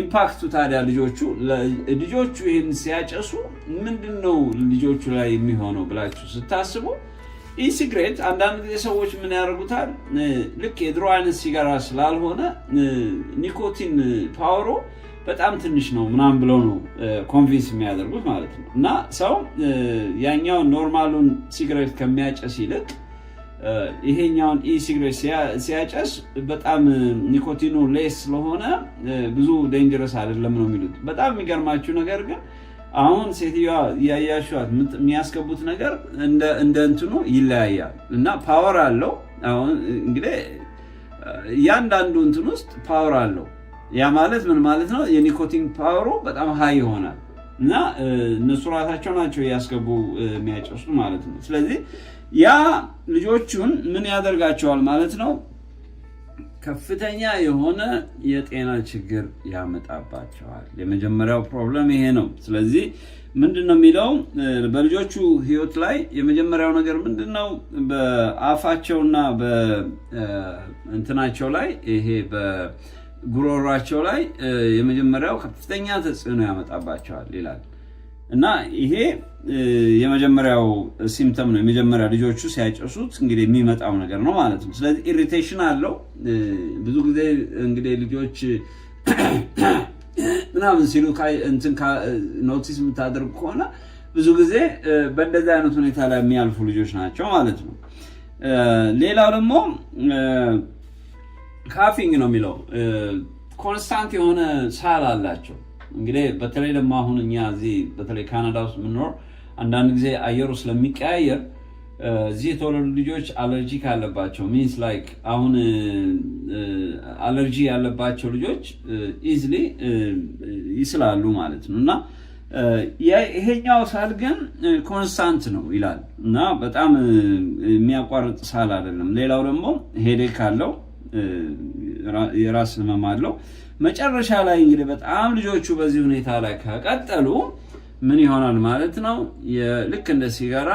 ኢምፓክቱ ታዲያ ልጆቹ ይሄን ሲያጨሱ ምንድነው ልጆቹ ላይ የሚሆነው ብላችሁ ስታስቡ ሲጋሬት አንዳንድ ጊዜ ሰዎች ምን ያደርጉታል ልክ የድሮ አይነት ሲጋራ ስላልሆነ ኒኮቲን ፓወሩ በጣም ትንሽ ነው ምናምን ብለው ነው ኮንቪንስ የሚያደርጉት ማለት ነው። እና ሰው ያኛው ኖርማሉን ሲጋሬት ከሚያጨስ ይልቅ ይሄኛውን ሲጋሬት ሲያጨስ በጣም ኒኮቲኑ ሌስ ስለሆነ ብዙ ዴንጀረስ አይደለም ነው የሚሉት። በጣም የሚገርማችሁ ነገር ግን አሁን ሴትዮዋ ያያችኋት የሚያስገቡት ነገር እንደ እንትኑ ይለያያል እና ፓወር አለው። አሁን እንግዲህ ያንዳንዱ እንትን ውስጥ ፓወር አለው። ያ ማለት ምን ማለት ነው? የኒኮቲን ፓወሩ በጣም ሃይ ይሆናል እና እነሱ ራሳቸው ናቸው ያስገቡ የሚያጨሱ ማለት ነው። ስለዚህ ያ ልጆቹን ምን ያደርጋቸዋል ማለት ነው? ከፍተኛ የሆነ የጤና ችግር ያመጣባቸዋል። የመጀመሪያው ፕሮብለም ይሄ ነው። ስለዚህ ምንድነው የሚለው በልጆቹ ህይወት ላይ የመጀመሪያው ነገር ምንድነው? በአፋቸውና በእንትናቸው ላይ ይሄ በጉሮሯቸው ላይ የመጀመሪያው ከፍተኛ ተጽዕኖ ያመጣባቸዋል ይላል እና ይሄ የመጀመሪያው ሲምፕተም ነው። የመጀመሪያ ልጆቹ ሲያጨሱት እንግዲህ የሚመጣው ነገር ነው ማለት ነው። ስለዚህ ኢሪቴሽን አለው። ብዙ ጊዜ እንግዲህ ልጆች ምናምን ሲሉ ኖቲስ የምታደርጉ ከሆነ ብዙ ጊዜ በእንደዚህ አይነት ሁኔታ ላይ የሚያልፉ ልጆች ናቸው ማለት ነው። ሌላው ደግሞ ካፊንግ ነው የሚለው ኮንስታንት የሆነ ሳል አላቸው። እንግዲህ በተለይ ደግሞ አሁን እኛ እዚህ በተለይ ካናዳ ውስጥ የምንኖር አንዳንድ ጊዜ አየሩ ስለሚቀያየር እዚህ የተወለዱ ልጆች አለርጂክ አለባቸው። ሚንስ ላይክ አሁን አለርጂ ያለባቸው ልጆች ኢዝሊ ይስላሉ ማለት ነው። እና ይሄኛው ሳል ግን ኮንስታንት ነው ይላል እና በጣም የሚያቋርጥ ሳል አይደለም። ሌላው ደግሞ ሄዴክ አለው፣ የራስ ህመም አለው። መጨረሻ ላይ እንግዲህ በጣም ልጆቹ በዚህ ሁኔታ ላይ ከቀጠሉ ምን ይሆናል ማለት ነው? ልክ እንደ ሲጋራ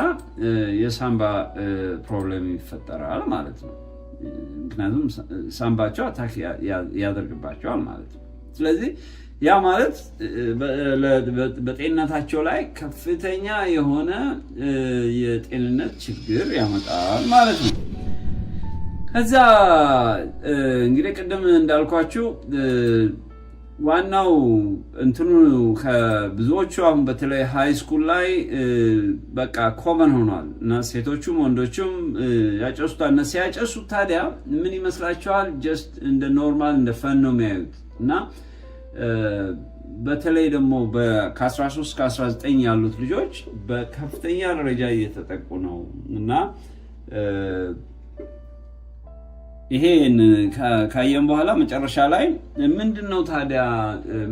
የሳምባ ፕሮብሌም ይፈጠራል ማለት ነው። ምክንያቱም ሳምባቸው አታክ ያደርግባቸዋል ማለት ነው። ስለዚህ ያ ማለት በጤንነታቸው ላይ ከፍተኛ የሆነ የጤንነት ችግር ያመጣል ማለት ነው። ከዛ እንግዲህ ቅድም እንዳልኳችሁ ዋናው እንትኑ ከብዙዎቹ አሁን በተለይ ሃይ ስኩል ላይ በቃ ኮመን ሆኗል እና ሴቶቹም ወንዶቹም ያጨሱታል እና ሲያጨሱት ታዲያ ምን ይመስላችኋል? ጀስት እንደ ኖርማል እንደ ፈን ነው የሚያዩት እና በተለይ ደግሞ ከ13 እስከ 19 ያሉት ልጆች በከፍተኛ ደረጃ እየተጠቁ ነው እና ይሄን ካየን በኋላ መጨረሻ ላይ ምንድነው ታዲያ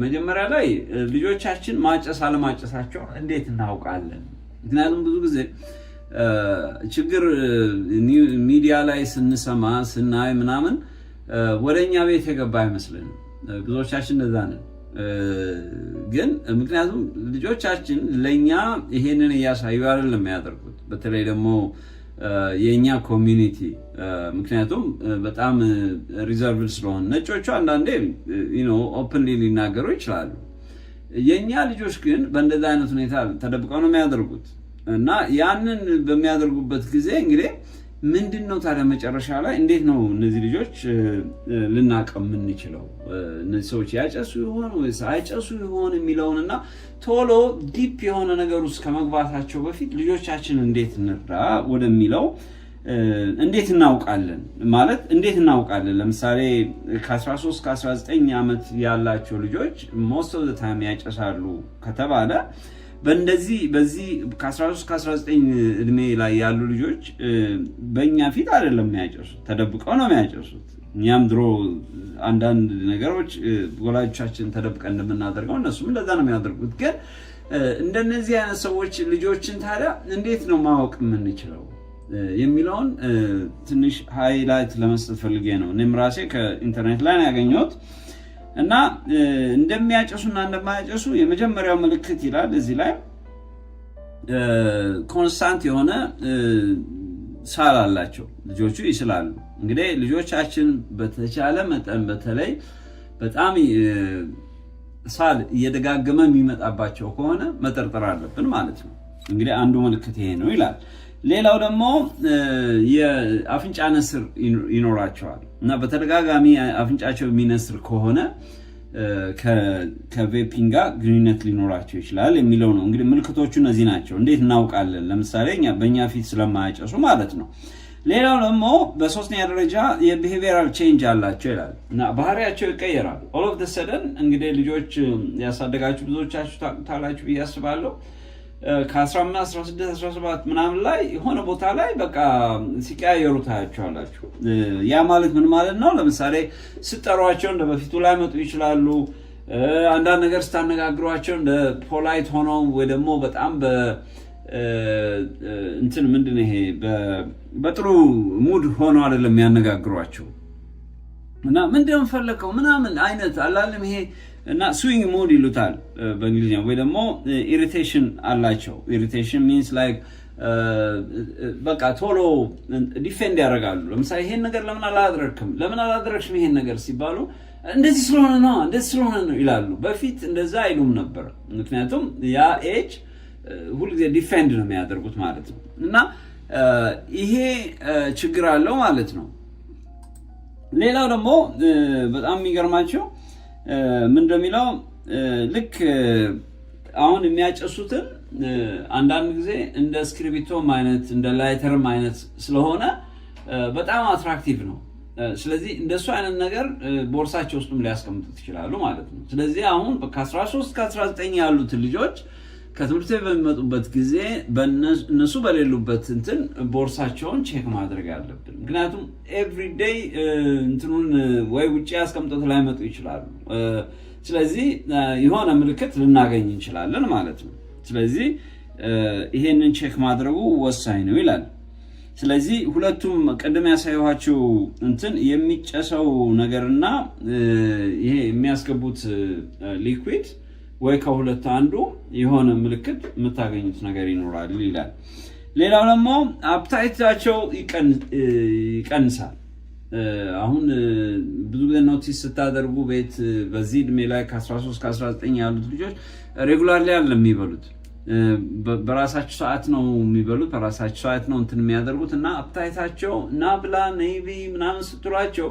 መጀመሪያ ላይ ልጆቻችን ማጨስ አለማጨሳቸው እንዴት እናውቃለን? ምክንያቱም ብዙ ጊዜ ችግር ሚዲያ ላይ ስንሰማ ስናይ ምናምን ወደኛ ቤት የገባ አይመስልንም። ብዙዎቻችን እንደዛ ነን። ግን ምክንያቱም ልጆቻችን ለኛ ይሄንን እያሳዩ አይደለም የሚያደርጉት። በተለይ ደግሞ የኛ ኮሚኒቲ ምክንያቱም በጣም ሪዘርቭድ ስለሆነ ነጮቹ አንዳንዴ ኦፕንሊ ሊናገሩ ይችላሉ። የኛ ልጆች ግን በእንደዛ አይነት ሁኔታ ተደብቀው ነው የሚያደርጉት እና ያንን በሚያደርጉበት ጊዜ እንግዲህ ምንድነው ታዲያ መጨረሻ ላይ እንዴት ነው እነዚህ ልጆች ልናቀም የምንችለው? እነዚህ ሰዎች ያጨሱ ይሆን ወይስ አይጨሱ ይሆን የሚለውንና ቶሎ ዲፕ የሆነ ነገር ውስጥ ከመግባታቸው በፊት ልጆቻችን እንዴት እንርዳ ወደሚለው እንዴት እናውቃለን ማለት እንዴት እናውቃለን? ለምሳሌ ከ13 እስከ 19 ዓመት ያላቸው ልጆች most of the time ያጨሳሉ ከተባለ በዚህ ከ13 እስከ 19 እድሜ ላይ ያሉ ልጆች በእኛ ፊት አይደለም የሚያጨሱት፣ ተደብቀው ነው የሚያጨሱት። እኛም ድሮ አንዳንድ ነገሮች ወላጆቻችን ተደብቀን እንደምናደርገው እነሱም እንደዛ ነው የሚያደርጉት። ግን እንደነዚህ አይነት ሰዎች ልጆችን ታዲያ እንዴት ነው ማወቅ የምንችለው የሚለውን ትንሽ ሃይላይት ለመስጠት ፈልጌ ነው። እኔም ራሴ ከኢንተርኔት ላይ ያገኘሁት እና እንደሚያጨሱና እንደማያጨሱ የመጀመሪያው ምልክት ይላል እዚህ ላይ ኮንስታንት የሆነ ሳል አላቸው ልጆቹ ይስላሉ። እንግዲህ ልጆቻችን በተቻለ መጠን በተለይ በጣም ሳል እየደጋገመ የሚመጣባቸው ከሆነ መጠርጠር አለብን ማለት ነው። እንግዲህ አንዱ ምልክት ይሄ ነው ይላል። ሌላው ደግሞ የአፍንጫ ነስር ይኖራቸዋል እና በተደጋጋሚ አፍንጫቸው የሚነስር ከሆነ ከቬፒንግ ጋር ግንኙነት ሊኖራቸው ይችላል የሚለው ነው። እንግዲህ ምልክቶቹ እነዚህ ናቸው። እንዴት እናውቃለን? ለምሳሌ በእኛ ፊት ስለማያጨሱ ማለት ነው። ሌላው ደግሞ በሶስተኛ ደረጃ የቢሄቪየራል ቼንጅ አላቸው ይላል እና ባህሪያቸው ይቀየራል። ኦል ኦፍ ዘ ሰደን እንግዲህ ልጆች ያሳደጋችሁ ብዙዎቻችሁ ታውቃላችሁ ብዬ አስባለሁ ከ15 16 17 ምናምን ላይ የሆነ ቦታ ላይ በቃ ሲቀያየሩ ታያቸዋላችሁ። ያ ማለት ምን ማለት ነው? ለምሳሌ ስጠሯቸው እንደ በፊቱ ላይ መጡ ይችላሉ። አንዳንድ ነገር ስታነጋግሯቸው እንደ ፖላይት ሆነው ወይ ደግሞ በጣም እንትን ምንድነው ይሄ በጥሩ ሙድ ሆነው አይደለም ያነጋግሯቸው እና ምንድነው ፈለከው ምናምን አይነት አላለም ይሄ እና ስዊንግ ሙድ ይሉታል በእንግሊዝኛ ወይ ደግሞ ኢሪቴሽን አላቸው። ኢሪቴሽን ሚንስ ላይክ በቃ ቶሎ ዲፌንድ ያደርጋሉ። ለምሳሌ ይሄን ነገር ለምን አላደረግሽም ይሄን ነገር ሲባሉ እንደዚህ ስለሆነ ነው ይላሉ። በፊት እንደዛ አይሉም ነበር። ምክንያቱም ያ ኤጅ ሁልጊዜ ዲፌንድ ነው የሚያደርጉት ማለት ነው። እና ይሄ ችግር አለው ማለት ነው። ሌላው ደግሞ በጣም የሚገርማቸው ምን እንደሚለው ልክ አሁን የሚያጨሱትን አንዳንድ ጊዜ እንደ ስክሪፕቶም አይነት እንደ ላይተርም አይነት ስለሆነ በጣም አትራክቲቭ ነው። ስለዚህ እንደሱ አይነት ነገር ቦርሳቸው ውስጥም ሊያስቀምጡት ይችላሉ ማለት ነው። ስለዚህ አሁን ከ13 እስከ 19 ያሉትን ልጆች ከትምህርት ቤት በሚመጡበት ጊዜ እነሱ በሌሉበት እንትን ቦርሳቸውን ቼክ ማድረግ አለብን። ምክንያቱም ኤቭሪዴይ እንትኑን ወይ ውጪ ያስቀምጡት ላይመጡ ይችላሉ። ስለዚህ የሆነ ምልክት ልናገኝ እንችላለን ማለት ነው። ስለዚህ ይሄንን ቼክ ማድረጉ ወሳኝ ነው ይላል። ስለዚህ ሁለቱም ቀደም ያሳየኋችሁ እንትን የሚጨሰው ነገርና ይሄ የሚያስገቡት ሊኩዊድ ወይ ከሁለት አንዱ የሆነ ምልክት የምታገኙት ነገር ይኖራል ይላል። ሌላው ደግሞ አፕታይታቸው ይቀንሳል። አሁን ብዙ ጊዜ ኖቲስ ስታደርጉ ቤት በዚህ እድሜ ላይ ከ13 ከ19 ያሉት ልጆች ሬጉላርሊ አይደለም የሚበሉት። በራሳቸው ሰዓት ነው የሚበሉት፣ በራሳቸው ሰዓት ነው እንትን የሚያደርጉት እና አፕታይታቸው ና ብላ ነይቢ ምናምን ስትሏቸው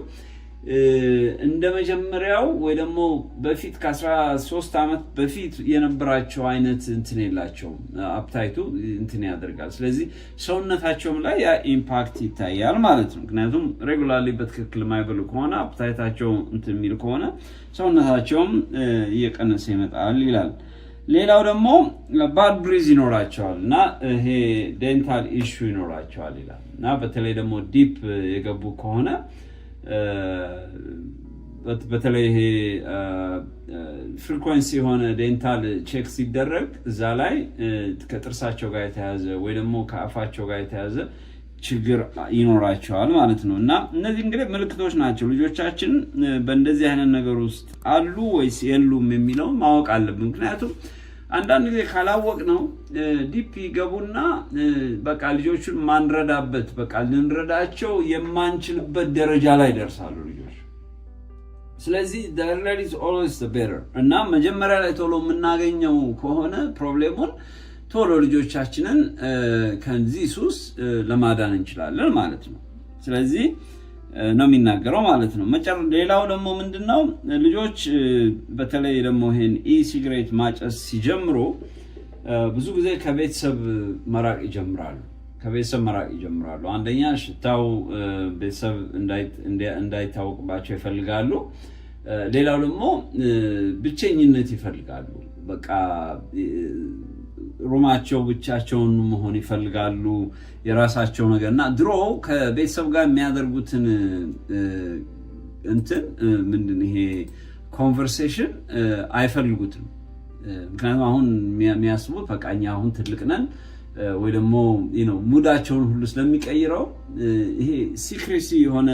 እንደ መጀመሪያው ወይ ደግሞ በፊት ከ13 ዓመት በፊት የነበራቸው አይነት እንትን የላቸውም። አፕታይቱ እንትን ያደርጋል። ስለዚህ ሰውነታቸውም ላይ ያ ኢምፓክት ይታያል ማለት ነው። ምክንያቱም ሬጉላርሊ በትክክል የማይበሉ ከሆነ አፕታይታቸው እንትን የሚል ከሆነ ሰውነታቸውም እየቀነሰ ይመጣል ይላል። ሌላው ደግሞ ባድ ብሪዝ ይኖራቸዋል እና ይሄ ዴንታል ኢሹ ይኖራቸዋል ይላል እና በተለይ ደግሞ ዲፕ የገቡ ከሆነ በተለይ ይሄ ፍሪኮንሲ የሆነ ዴንታል ቼክ ሲደረግ እዛ ላይ ከጥርሳቸው ጋር የተያዘ ወይ ደግሞ ከአፋቸው ጋር የተያዘ ችግር ይኖራቸዋል ማለት ነው። እና እነዚህ እንግዲህ ምልክቶች ናቸው። ልጆቻችን በእንደዚህ አይነት ነገር ውስጥ አሉ ወይስ የሉም የሚለውን ማወቅ አለብን። ምክንያቱም አንዳንድ ጊዜ ካላወቅ ነው ዲፕ ይገቡና በቃ ልጆቹን ማንረዳበት በቃ ልንረዳቸው የማንችልበት ደረጃ ላይ ደርሳሉ ልጆች። ስለዚህ the earlier is always the better እና መጀመሪያ ላይ ቶሎ የምናገኘው ከሆነ ፕሮብሌሙን ቶሎ ልጆቻችንን ከዚህ ሱስ ለማዳን እንችላለን ማለት ነው። ስለዚህ ነው የሚናገረው ማለት ነው። ሌላው ደግሞ ምንድነው ልጆች በተለይ ደግሞ ይሄን ሲጋሬት ማጨስ ሲጀምሩ ብዙ ጊዜ ከቤተሰብ መራቅ ይጀምራሉ። አንደኛ ሽታው ቤተሰብ እንዳይታወቅባቸው ይፈልጋሉ። ሌላው ደግሞ ብቸኝነት ይፈልጋሉ። በቃ ሩማቸው ብቻቸውን መሆን ይፈልጋሉ። የራሳቸው ነገርና ድሮ ከቤተሰብ ጋር የሚያደርጉትን እንትን ምንድን ይሄ ኮንቨርሴሽን አይፈልጉትም። ምክንያቱም አሁን የሚያስቡት በቃ እኛ አሁን ትልቅ ነን ወይ ደግሞ ሙዳቸውን ሁሉ ስለሚቀይረው ይሄ ሲክሬሲ የሆነ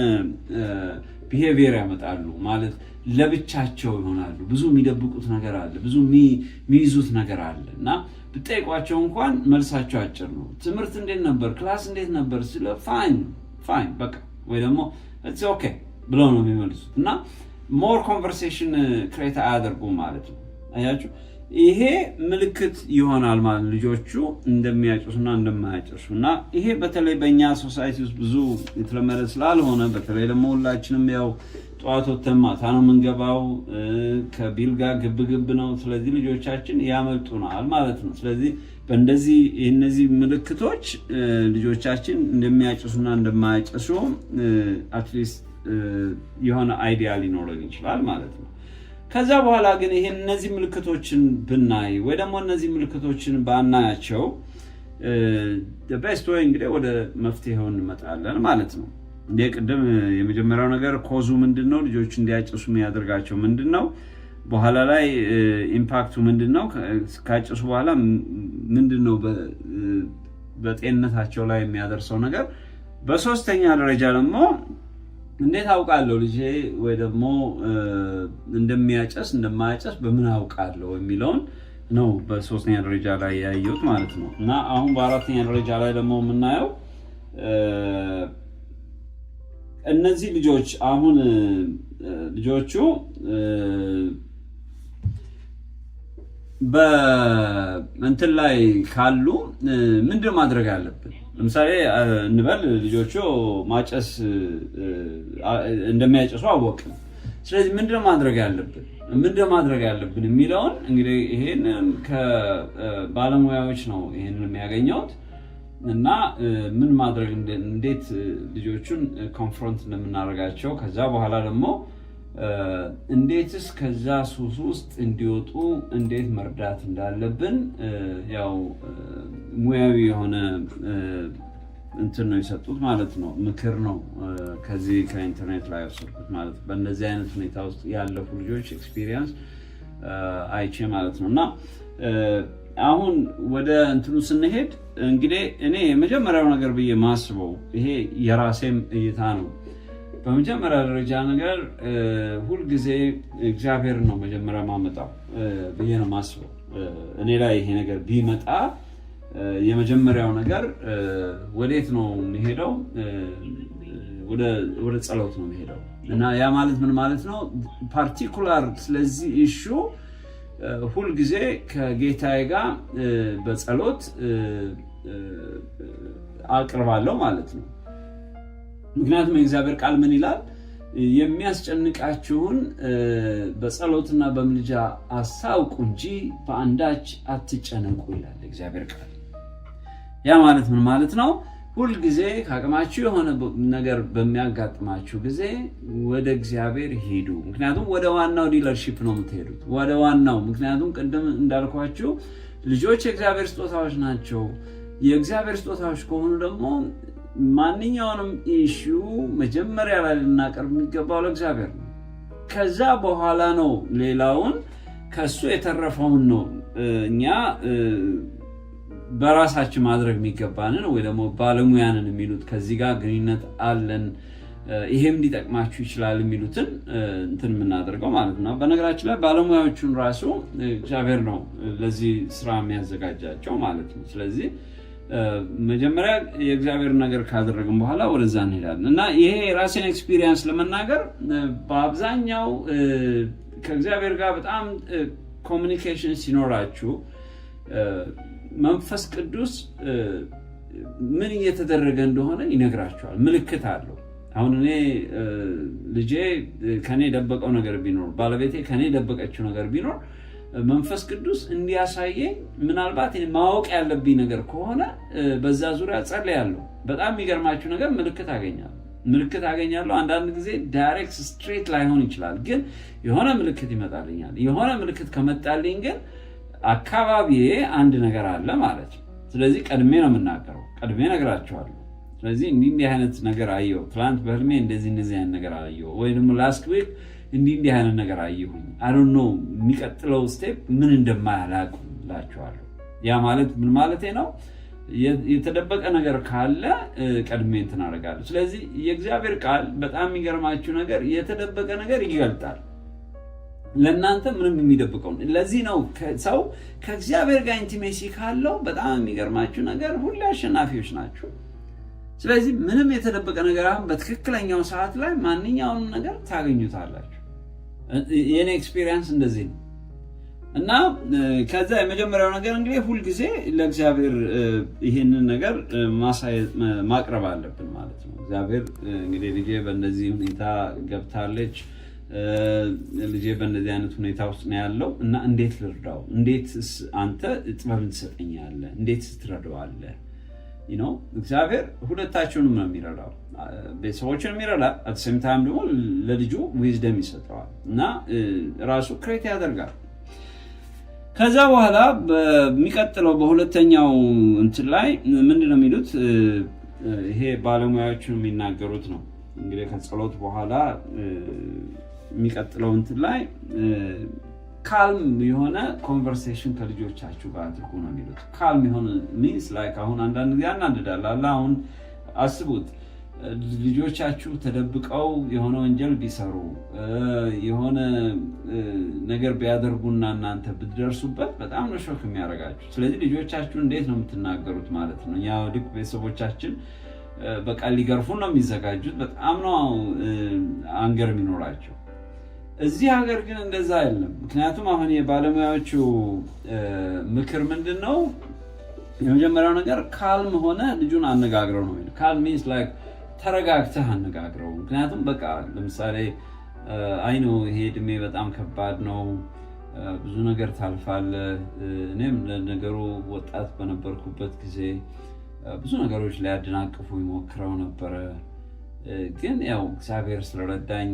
ቢሄቪየር ያመጣሉ ማለት ለብቻቸው ይሆናሉ። ብዙ የሚደብቁት ነገር አለ፣ ብዙ የሚይዙት ነገር አለ እና ብጠይቋቸው እንኳን መልሳቸው አጭር ነው። ትምህርት እንዴት ነበር፣ ክላስ እንዴት ነበር ስለ ፋይን በቃ ወይ ደግሞ ኢትስ ኦኬ ብለው ነው የሚመልሱት እና ሞር ኮንቨርሴሽን ክሬት አያደርጉም ማለት ነው። አያችሁ፣ ይሄ ምልክት ይሆናል ማለት ልጆቹ እንደሚያጨሱና እንደማያጨሱ እና ይሄ በተለይ በእኛ ሶሳይቲ ውስጥ ብዙ የተለመደ ስላልሆነ በተለይ ደግሞ ሁላችንም ያው ጠዋት ወተን ማታ ነው የምንገባው፣ ከቢል ጋር ግብግብ ነው። ስለዚህ ልጆቻችን ያመልጡናል ማለት ነው። ስለዚህ በእንደዚህ እነዚህ ምልክቶች ልጆቻችን እንደሚያጨሱና እንደማያጨሱ አትሊስት የሆነ አይዲያ ሊኖረን ይችላል ማለት ነው። ከዛ በኋላ ግን ይሄን እነዚህ ምልክቶችን ብናይ ወይ ደግሞ እነዚህ ምልክቶችን ባናያቸው በስት ወይ እንግዲህ ወደ መፍትሄው እንመጣለን ማለት ነው። ቅድም የመጀመሪያው ነገር ኮዙ ምንድነው? ልጆች እንዲያጨሱ የሚያደርጋቸው ምንድነው? በኋላ ላይ ኢምፓክቱ ምንድነው? ካጨሱ በኋላ ምንድነው በጤንነታቸው ላይ የሚያደርሰው ነገር? በሶስተኛ ደረጃ ደግሞ እንዴት አውቃለሁ ልጄ ወይ ደግሞ እንደሚያጨስ እንደማያጨስ በምን አውቃለሁ የሚለውን ነው በሶስተኛ ደረጃ ላይ ያየሁት ማለት ነው። እና አሁን በአራተኛ ደረጃ ላይ ደግሞ የምናየው እነዚህ ልጆች አሁን ልጆቹ በእንትን ላይ ካሉ ምንድን ማድረግ አለብን? ለምሳሌ እንበል ልጆቹ ማጨስ እንደሚያጨሱ አወቅን። ስለዚህ ምንድን ማድረግ ያለብን የሚለውን እንግዲህ ይሄንን ከባለሙያዎች ነው ይሄንን የሚያገኘውት እና ምን ማድረግ እንዴት ልጆቹን ኮንፍሮንት እንደምናደርጋቸው ከዛ በኋላ ደግሞ እንዴትስ ከዛ ሱስ ውስጥ እንዲወጡ እንዴት መርዳት እንዳለብን ያው ሙያዊ የሆነ እንትን ነው የሰጡት ማለት ነው። ምክር ነው ከዚህ ከኢንተርኔት ላይ ወሰድኩት ማለት በእነዚህ አይነት ሁኔታ ውስጥ ያለፉ ልጆች ኤክስፒሪየንስ አይቼ ማለት ነው። እና አሁን ወደ እንትኑ ስንሄድ እንግዲህ እኔ የመጀመሪያው ነገር ብዬ ማስበው ይሄ የራሴም እይታ ነው። በመጀመሪያ ደረጃ ነገር ሁልጊዜ እግዚአብሔር ነው መጀመሪያ ማመጣው ብዬ ነው ማስበው። እኔ ላይ ይሄ ነገር ቢመጣ የመጀመሪያው ነገር ወዴት ነው የሚሄደው? ወደ ጸሎት ነው የሚሄደው። እና ያ ማለት ምን ማለት ነው? ፓርቲኩላር ስለዚህ ኢሹ ሁል ጊዜ ከጌታዬ ጋር በጸሎት አቅርባለሁ ማለት ነው። ምክንያቱም የእግዚአብሔር ቃል ምን ይላል? የሚያስጨንቃችሁን በጸሎትና በምልጃ አስታውቁ እንጂ በአንዳች አትጨነቁ ይላል እግዚአብሔር ቃል። ያ ማለት ምን ማለት ነው? ሁል ጊዜ ከአቅማችሁ የሆነ ነገር በሚያጋጥማችሁ ጊዜ ወደ እግዚአብሔር ሂዱ። ምክንያቱም ወደ ዋናው ዲለርሺፕ ነው የምትሄዱት፣ ወደ ዋናው። ምክንያቱም ቅድም እንዳልኳችሁ ልጆች የእግዚአብሔር ስጦታዎች ናቸው። የእግዚአብሔር ስጦታዎች ከሆኑ ደግሞ ማንኛውንም ኢሹ መጀመሪያ ላይ ልናቀርብ የሚገባው ለእግዚአብሔር ነው። ከዛ በኋላ ነው ሌላውን ከሱ የተረፈውን ነው እኛ በራሳችን ማድረግ የሚገባንን ወይ ደግሞ ባለሙያንን የሚሉት ከዚህ ጋር ግንኙነት አለን ይሄም ሊጠቅማችሁ ይችላል የሚሉትን እንትን የምናደርገው ማለት ነው። በነገራችን ላይ ባለሙያዎቹን ራሱ እግዚአብሔር ነው ለዚህ ስራ የሚያዘጋጃቸው ማለት ነው። ስለዚህ መጀመሪያ የእግዚአብሔር ነገር ካደረግን በኋላ ወደዛ እንሄዳለን እና ይሄ የራሴን ኤክስፒሪየንስ ለመናገር በአብዛኛው ከእግዚአብሔር ጋር በጣም ኮሚኒኬሽን ሲኖራችሁ መንፈስ ቅዱስ ምን እየተደረገ እንደሆነ ይነግራችኋል። ምልክት አለው። አሁን እኔ ልጄ ከኔ ደበቀው ነገር ቢኖር፣ ባለቤቴ ከኔ ደበቀችው ነገር ቢኖር መንፈስ ቅዱስ እንዲያሳየኝ ምናልባት ማወቅ ያለብኝ ነገር ከሆነ በዛ ዙሪያ ጸልያለሁ። በጣም የሚገርማችሁ ነገር ምልክት አገኛለሁ። አንዳንድ ጊዜ ዳይሬክት ስትሬት ላይሆን ይችላል፣ ግን የሆነ ምልክት ይመጣልኛል። የሆነ ምልክት ከመጣልኝ ግን አካባቢዬ አንድ ነገር አለ ማለት ነው። ስለዚህ ቀድሜ ነው የምናገረው፣ ቀድሜ ነግራቸዋለሁ። ስለዚህ እንዲህ አይነት ነገር አየሁ፣ ትላንት በህልሜ እንደዚህ አይነት ነገር አየሁ፣ ወይ ደግሞ ላስት ዊክ እንዲህ አይነት ነገር አየሁኝ። አይ ዶንት ኖ የሚቀጥለው ስቴፕ ምን እንደማላውቅላችኋለሁ። ያ ማለት ምን ማለቴ ነው? የተደበቀ ነገር ካለ ቀድሜ እንትን አደርጋለሁ። ስለዚህ የእግዚአብሔር ቃል በጣም የሚገርማችሁ ነገር የተደበቀ ነገር ይገልጣል። ለእናንተ ምንም የሚደብቀው። ለዚህ ነው ሰው ከእግዚአብሔር ጋር ኢንቲሜሲ ካለው በጣም የሚገርማችሁ ነገር ሁሌ አሸናፊዎች ናቸው። ስለዚህ ምንም የተደበቀ ነገር አሁን በትክክለኛው ሰዓት ላይ ማንኛውንም ነገር ታገኙታላችሁ። የኔ ኤክስፒሪየንስ እንደዚህ ነው እና ከዛ የመጀመሪያው ነገር እንግዲህ ሁልጊዜ ለእግዚአብሔር ይሄንን ነገር ማቅረብ አለብን ማለት ነው። እግዚአብሔር እንግዲህ ልጄ በእንደዚህ ሁኔታ ገብታለች፣ ልጄ በእንደዚህ አይነት ሁኔታ ውስጥ ነው ያለው እና እንዴት ልርዳው? እንዴት አንተ ጥበብን ትሰጠኛለህ? እንዴት ትረዳዋለህ? እግዚአብሔር ሁለታችሁንም ነው የሚረዳው። ቤተሰቦችንም ይረዳል፣ አት ሴም ታይም ደግሞ ለልጁ ዊዝደም ይሰጠዋል እና ራሱ ክሬት ያደርጋል። ከዛ በኋላ በሚቀጥለው በሁለተኛው እንትን ላይ ምንድን ነው የሚሉት? ይሄ ባለሙያዎቹ የሚናገሩት ነው እንግዲህ ከጸሎት በኋላ የሚቀጥለው እንትን ላይ ካልም የሆነ ኮንቨርሴሽን ከልጆቻችሁ ጋር አድርጉ ነው የሚሉት። ካልም የሆነ ሚንስ ላይክ አሁን አንዳንድ ጊዜ ያናድዳል አለ። አሁን አስቡት ልጆቻችሁ ተደብቀው የሆነ ወንጀል ቢሰሩ የሆነ ነገር ቢያደርጉና እናንተ ብትደርሱበት በጣም ነው ሾክ የሚያደርጋችሁ። ስለዚህ ልጆቻችሁ እንዴት ነው የምትናገሩት ማለት ነው። ያው ልክ ቤተሰቦቻችን በቃ ሊገርፉን ነው የሚዘጋጁት። በጣም ነው አንገር የሚኖራቸው። እዚህ ሀገር ግን እንደዛ አይደለም። ምክንያቱም አሁን የባለሙያዎቹ ምክር ምንድን ነው? የመጀመሪያው ነገር ካልም ሆነ ልጁን አነጋግረው ነው። ካልም ሚንስ ላይክ ተረጋግተህ አነጋግረው። ምክንያቱም በቃ ለምሳሌ አይ ነው ይሄ እድሜ በጣም ከባድ ነው፣ ብዙ ነገር ታልፋለህ። እኔም ለነገሩ ወጣት በነበርኩበት ጊዜ ብዙ ነገሮች ሊያደናቅፉ ይሞክረው ነበረ። ግን ያው እግዚአብሔር ስለረዳኝ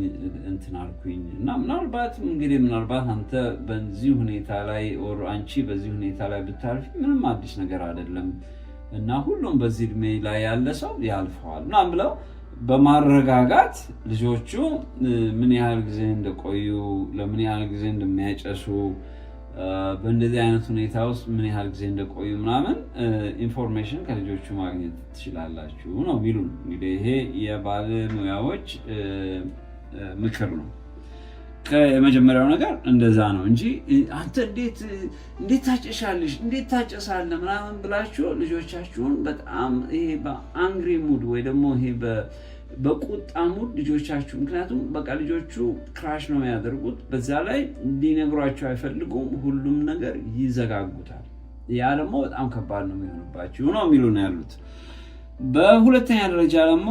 እንትን አልኩኝ እና ምናልባት አንተ በዚህ ሁኔታ ላይ ኦር አንቺ በዚህ ሁኔታ ላይ ብታልፊ ምንም አዲስ ነገር አይደለም እና ሁሉም በዚህ እድሜ ላይ ያለ ሰው ያልፈዋል እና ብለው በማረጋጋት ልጆቹ ምን ያህል ጊዜ እንደቆዩ፣ ለምን ያህል ጊዜ እንደሚያጨሱ፣ በእንደዚህ አይነት ሁኔታ ውስጥ ምን ያህል ጊዜ እንደቆዩ ምናምን ኢንፎርሜሽን ከልጆቹ ማግኘት ትችላላችሁ ነው የሚሉን። እንግዲህ ይሄ የባለሙያዎች ምክር ነው። የመጀመሪያው ነገር እንደዛ ነው እንጂ አንተ እንዴት ታጨሻለሽ፣ እንዴት ታጨሳለህ ምናምን ብላችሁ ልጆቻችሁን በጣም ይሄ በአንግሪ ሙድ ወይ ደግሞ ይሄ በቁጣ ሙድ ልጆቻችሁ ምክንያቱም በቃ ልጆቹ ክራሽ ነው የሚያደርጉት በዛ ላይ እንዲነግሯቸው አይፈልጉም ሁሉም ነገር ይዘጋጉታል ያ ደግሞ በጣም ከባድ ነው የሚሆንባችሁ ነው የሚሉን ያሉት በሁለተኛ ደረጃ ደግሞ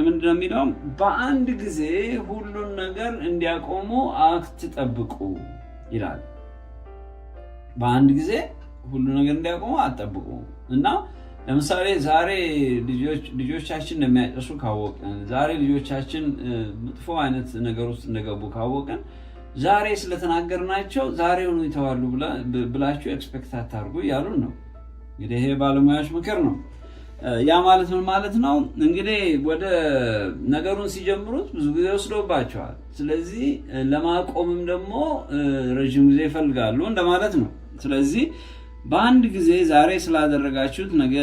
ምንድነው የሚለው በአንድ ጊዜ ሁሉን ነገር እንዲያቆሙ አትጠብቁ ይላል በአንድ ጊዜ ሁሉ ነገር እንዲያቆሙ አትጠብቁ እና ለምሳሌ ዛሬ ልጆቻችን እንደሚያጨሱ ካወቀን ዛሬ ልጆቻችን መጥፎ አይነት ነገር ውስጥ እንደገቡ ካወቀን ዛሬ ስለተናገርናቸው ዛሬውኑ ይተዋሉ ብላችሁ ኤክስፔክት አታርጉ ያሉን ነው እንግዲህ ይሄ ባለሙያዎች ምክር ነው ያ ማለት ምን ማለት ነው እንግዲህ ወደ ነገሩን ሲጀምሩት ብዙ ጊዜ ወስዶባቸዋል ስለዚህ ለማቆምም ደግሞ ረጅም ጊዜ ይፈልጋሉ እንደማለት ነው ስለዚህ በአንድ ጊዜ ዛሬ ስላደረጋችሁት ነገ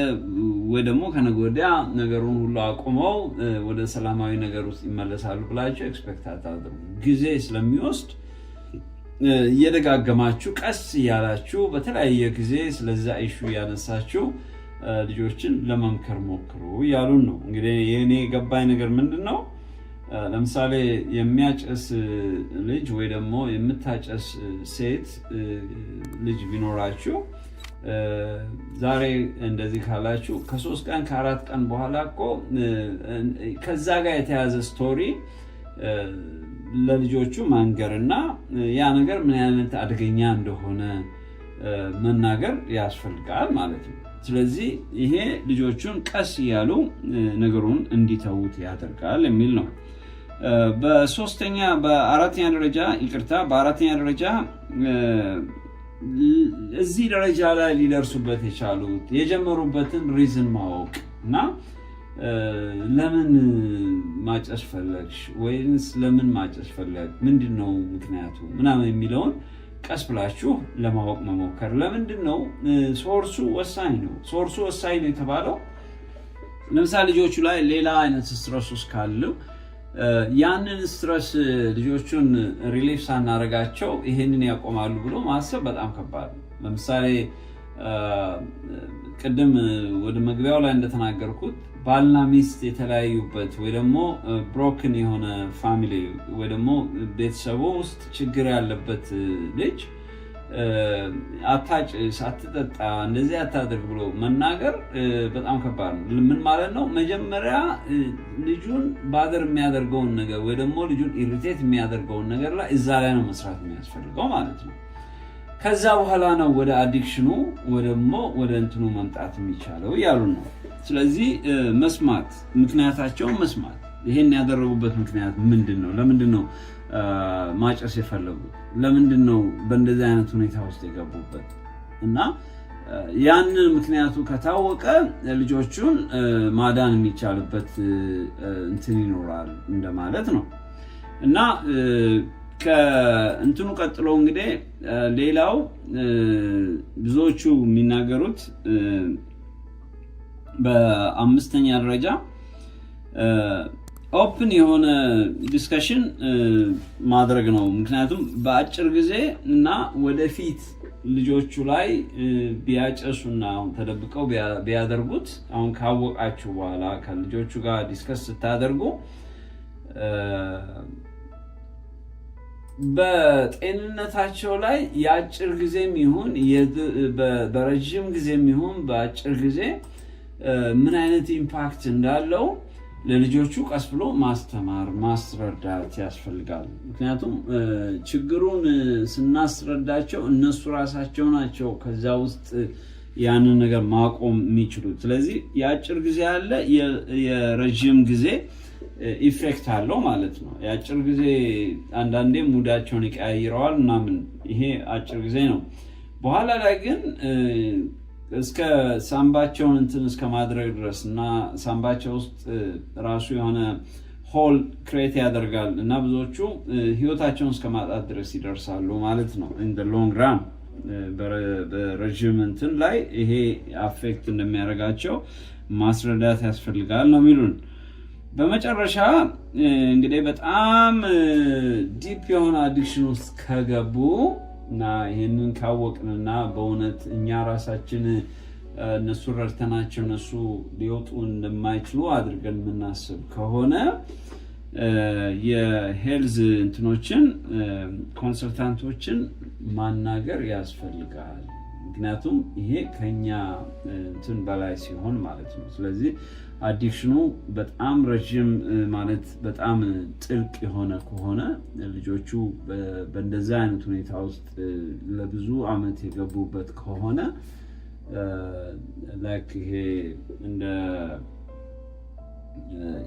ወይ ደግሞ ከነገ ወዲያ ነገሩን ሁሉ አቆመው ወደ ሰላማዊ ነገር ውስጥ ይመለሳሉ ብላችሁ ኤክስፔክት አታድርጉ ጊዜ ስለሚወስድ እየደጋገማችሁ ቀስ እያላችሁ በተለያየ ጊዜ ስለዛ ኢሹ ያነሳችሁ ልጆችን ለመምከር ሞክሩ ያሉን ነው እንግዲህ የኔ ገባኝ ነገር ምንድነው ለምሳሌ የሚያጨስ ልጅ ወይ ደግሞ የምታጨስ ሴት ልጅ ቢኖራችሁ ዛሬ እንደዚህ ካላችሁ ከ3 ቀን ከ4 ቀን በኋላ እኮ ከዛ ጋር የተያዘ ስቶሪ ለልጆቹ ማንገርና ያ ነገር ምን አይነት አደገኛ እንደሆነ መናገር ያስፈልጋል ማለት ነው ስለዚህ ይሄ ልጆቹን ቀስ ያሉ ነገሩን እንዲተውት ያደርጋል የሚል ነው በአራተኛ ደረጃ እዚህ ደረጃ ላይ ሊደርሱበት የቻሉት የጀመሩበትን ሪዝን ማወቅ እና ለምን ማጨስ ፈለግሽ ወይስ ለምን ማጨስ ፈለግ ምንድነው ምክንያቱ ምናምን የሚለውን ቀስ ብላችሁ ለማወቅ መሞከር ለምንድነው ሶርሱ ወሳኝ ነው የተባለው ለምሳሌ ልጆቹ ላይ ሌላ አይነት ስትረስ ውስጥ ካለው ያንን ስትረስ ልጆቹን ሪሊፍ ሳናረጋቸው ይሄንን ያቆማሉ ብሎ ማሰብ በጣም ከባድ ነው ለምሳሌ ቅድም ወደ መግቢያው ላይ እንደተናገርኩት ባልና ሚስት የተለያዩበት ወይ ደግሞ ብሮክን የሆነ ፋሚሊ ወይ ደግሞ ቤተሰቡ ውስጥ ችግር ያለበት ልጅ አታጭስ አትጠጣ እንደዚህ አታድርግ ብሎ መናገር በጣም ከባድ ነው ምን ማለት ነው መጀመሪያ ልጁን ባደር የሚያደርገውን ነገር ወይ ደግሞ ልጁን ኢሪቴት የሚያደርገውን ነገር ላይ እዛ ላይ ነው መስራት የሚያስፈልገው ማለት ነው ከዛ በኋላ ነው ወደ አዲክሽኑ ወይ ደግሞ ወደ እንትኑ መምጣት የሚቻለው ያሉ ነው ስለዚህ መስማት ምክንያታቸውን መስማት ይሄን ያደረጉበት ምክንያት ምንድነው ለምንድነው ማጨስ የፈለጉት ለምንድነው በእንደዚህ አይነት ሁኔታ ውስጥ የገቡበት እና ያንን ምክንያቱ ከታወቀ ልጆቹን ማዳን የሚቻልበት እንትን ይኖራል እንደማለት ነው እና ከእንትኑ ቀጥሎ እንግዲህ ሌላው ብዙዎቹ የሚናገሩት በአምስተኛ ደረጃ ኦፕን የሆነ ዲስከሽን ማድረግ ነው ምክንያቱም በአጭር ጊዜ እና ወደፊት ልጆቹ ላይ ቢያጨሱና ተደብቀው ቢያደርጉት አሁን ካወቃችሁ በኋላ ከልጆቹ ጋር ዲስከስ ስታደርጉ በጤንነታቸው ላይ የአጭር ጊዜም ይሁን በረጅም ጊዜም ይሁን በአጭር ጊዜ ምን አይነት ኢምፓክት እንዳለው ለልጆቹ ቀስ ብሎ ማስተማር ማስረዳት ያስፈልጋል ምክንያቱም ችግሩን ስናስረዳቸው እነሱ ራሳቸው ናቸው ከዛ ውስጥ ያንን ነገር ማቆም የሚችሉት ስለዚህ የአጭር ጊዜ አለ የረጅም ጊዜ ኢፌክት አለው ማለት ነው የአጭር ጊዜ አንዳንዴ ሙዳቸውን ይቀያይረዋል ምናምን ይሄ አጭር ጊዜ ነው በኋላ ላይ ግን እስከ ሳምባቸውን እንትን እስከ ማድረግ ድረስ እና ሳምባቸው ውስጥ ራሱ የሆነ ሆል ክሬት ያደርጋል እና ብዙዎቹ ህይወታቸውን እስከ ማጣት ድረስ ይደርሳሉ ማለት ነው in the long run በረጅም እንትን ላይ ይሄ አፌክት እንደሚያደርጋቸው ማስረዳት ያስፈልጋል ነው የሚሉን በመጨረሻ እንግዲህ በጣም ዲፕ የሆነ አዲክሽን ውስጥ ከገቡ እና ይሄንን ካወቅንና በእውነት እኛ ራሳችን እነሱ ረድተናቸው እነሱ ሊወጡ እንደማይችሉ አድርገን የምናስብ ከሆነ የሄልዝ እንትኖችን ኮንሰልታንቶችን ማናገር ያስፈልጋል። ምክንያቱም ይሄ ከኛ እንትን በላይ ሲሆን ማለት ነው። ስለዚህ አዲክሽኑ በጣም ረጅም ማለት በጣም ጥልቅ የሆነ ከሆነ ልጆቹ በእንደዛ አይነት ሁኔታ ውስጥ ለብዙ አመት የገቡበት ከሆነ ላይክ ይሄ እንደ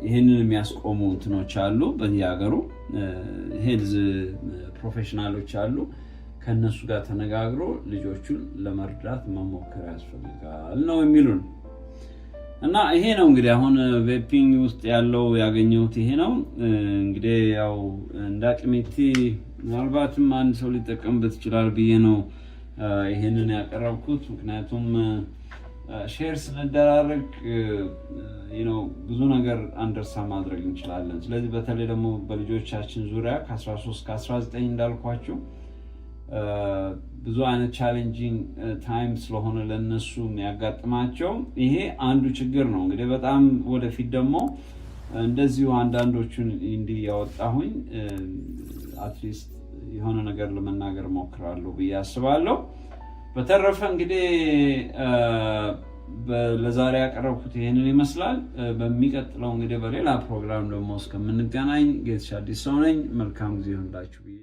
ይሄንን የሚያስቆሙ እንትኖች አሉ በየሀገሩ ሄልዝ ፕሮፌሽናሎች አሉ። ከነሱ ጋር ተነጋግሮ ልጆቹን ለመርዳት መሞከር ያስፈልጋል ነው የሚሉን። እና ይሄ ነው እንግዲህ አሁን ቬፒንግ ውስጥ ያለው ያገኘሁት ይሄ ነው። እንግዲህ ያው እንዳቅሜቲ ምናልባትም አንድ ሰው ሊጠቀምበት ይችላል ብዬ ነው ይሄንን ያቀረብኩት። ምክንያቱም ሼር ስንደራረግ ብዙ ነገር አንደርስታንድ ማድረግ እንችላለን። ስለዚህ በተለይ ደግሞ በልጆቻችን ዙሪያ ከ13 ከ19 እንዳልኳችሁ ብዙ አይነት ቻሌንጂንግ ታይም ስለሆነ ለነሱ የሚያጋጥማቸው ይሄ አንዱ ችግር ነው። እንግዲህ በጣም ወደፊት ደግሞ እንደዚሁ አንዳንዶቹን እንዲህ ያወጣሁኝ አትሊስት የሆነ ነገር ለመናገር ሞክራለሁ ብዬ አስባለሁ። በተረፈ እንግዲህ ለዛሬ ያቀረብኩት ይሄንን ይመስላል። በሚቀጥለው እንግዲህ በሌላ ፕሮግራም ደግሞ እስከምንገናኝ ጌትሽ አዲስ ሰው ነኝ። መልካም ጊዜ ይሁንላችሁ።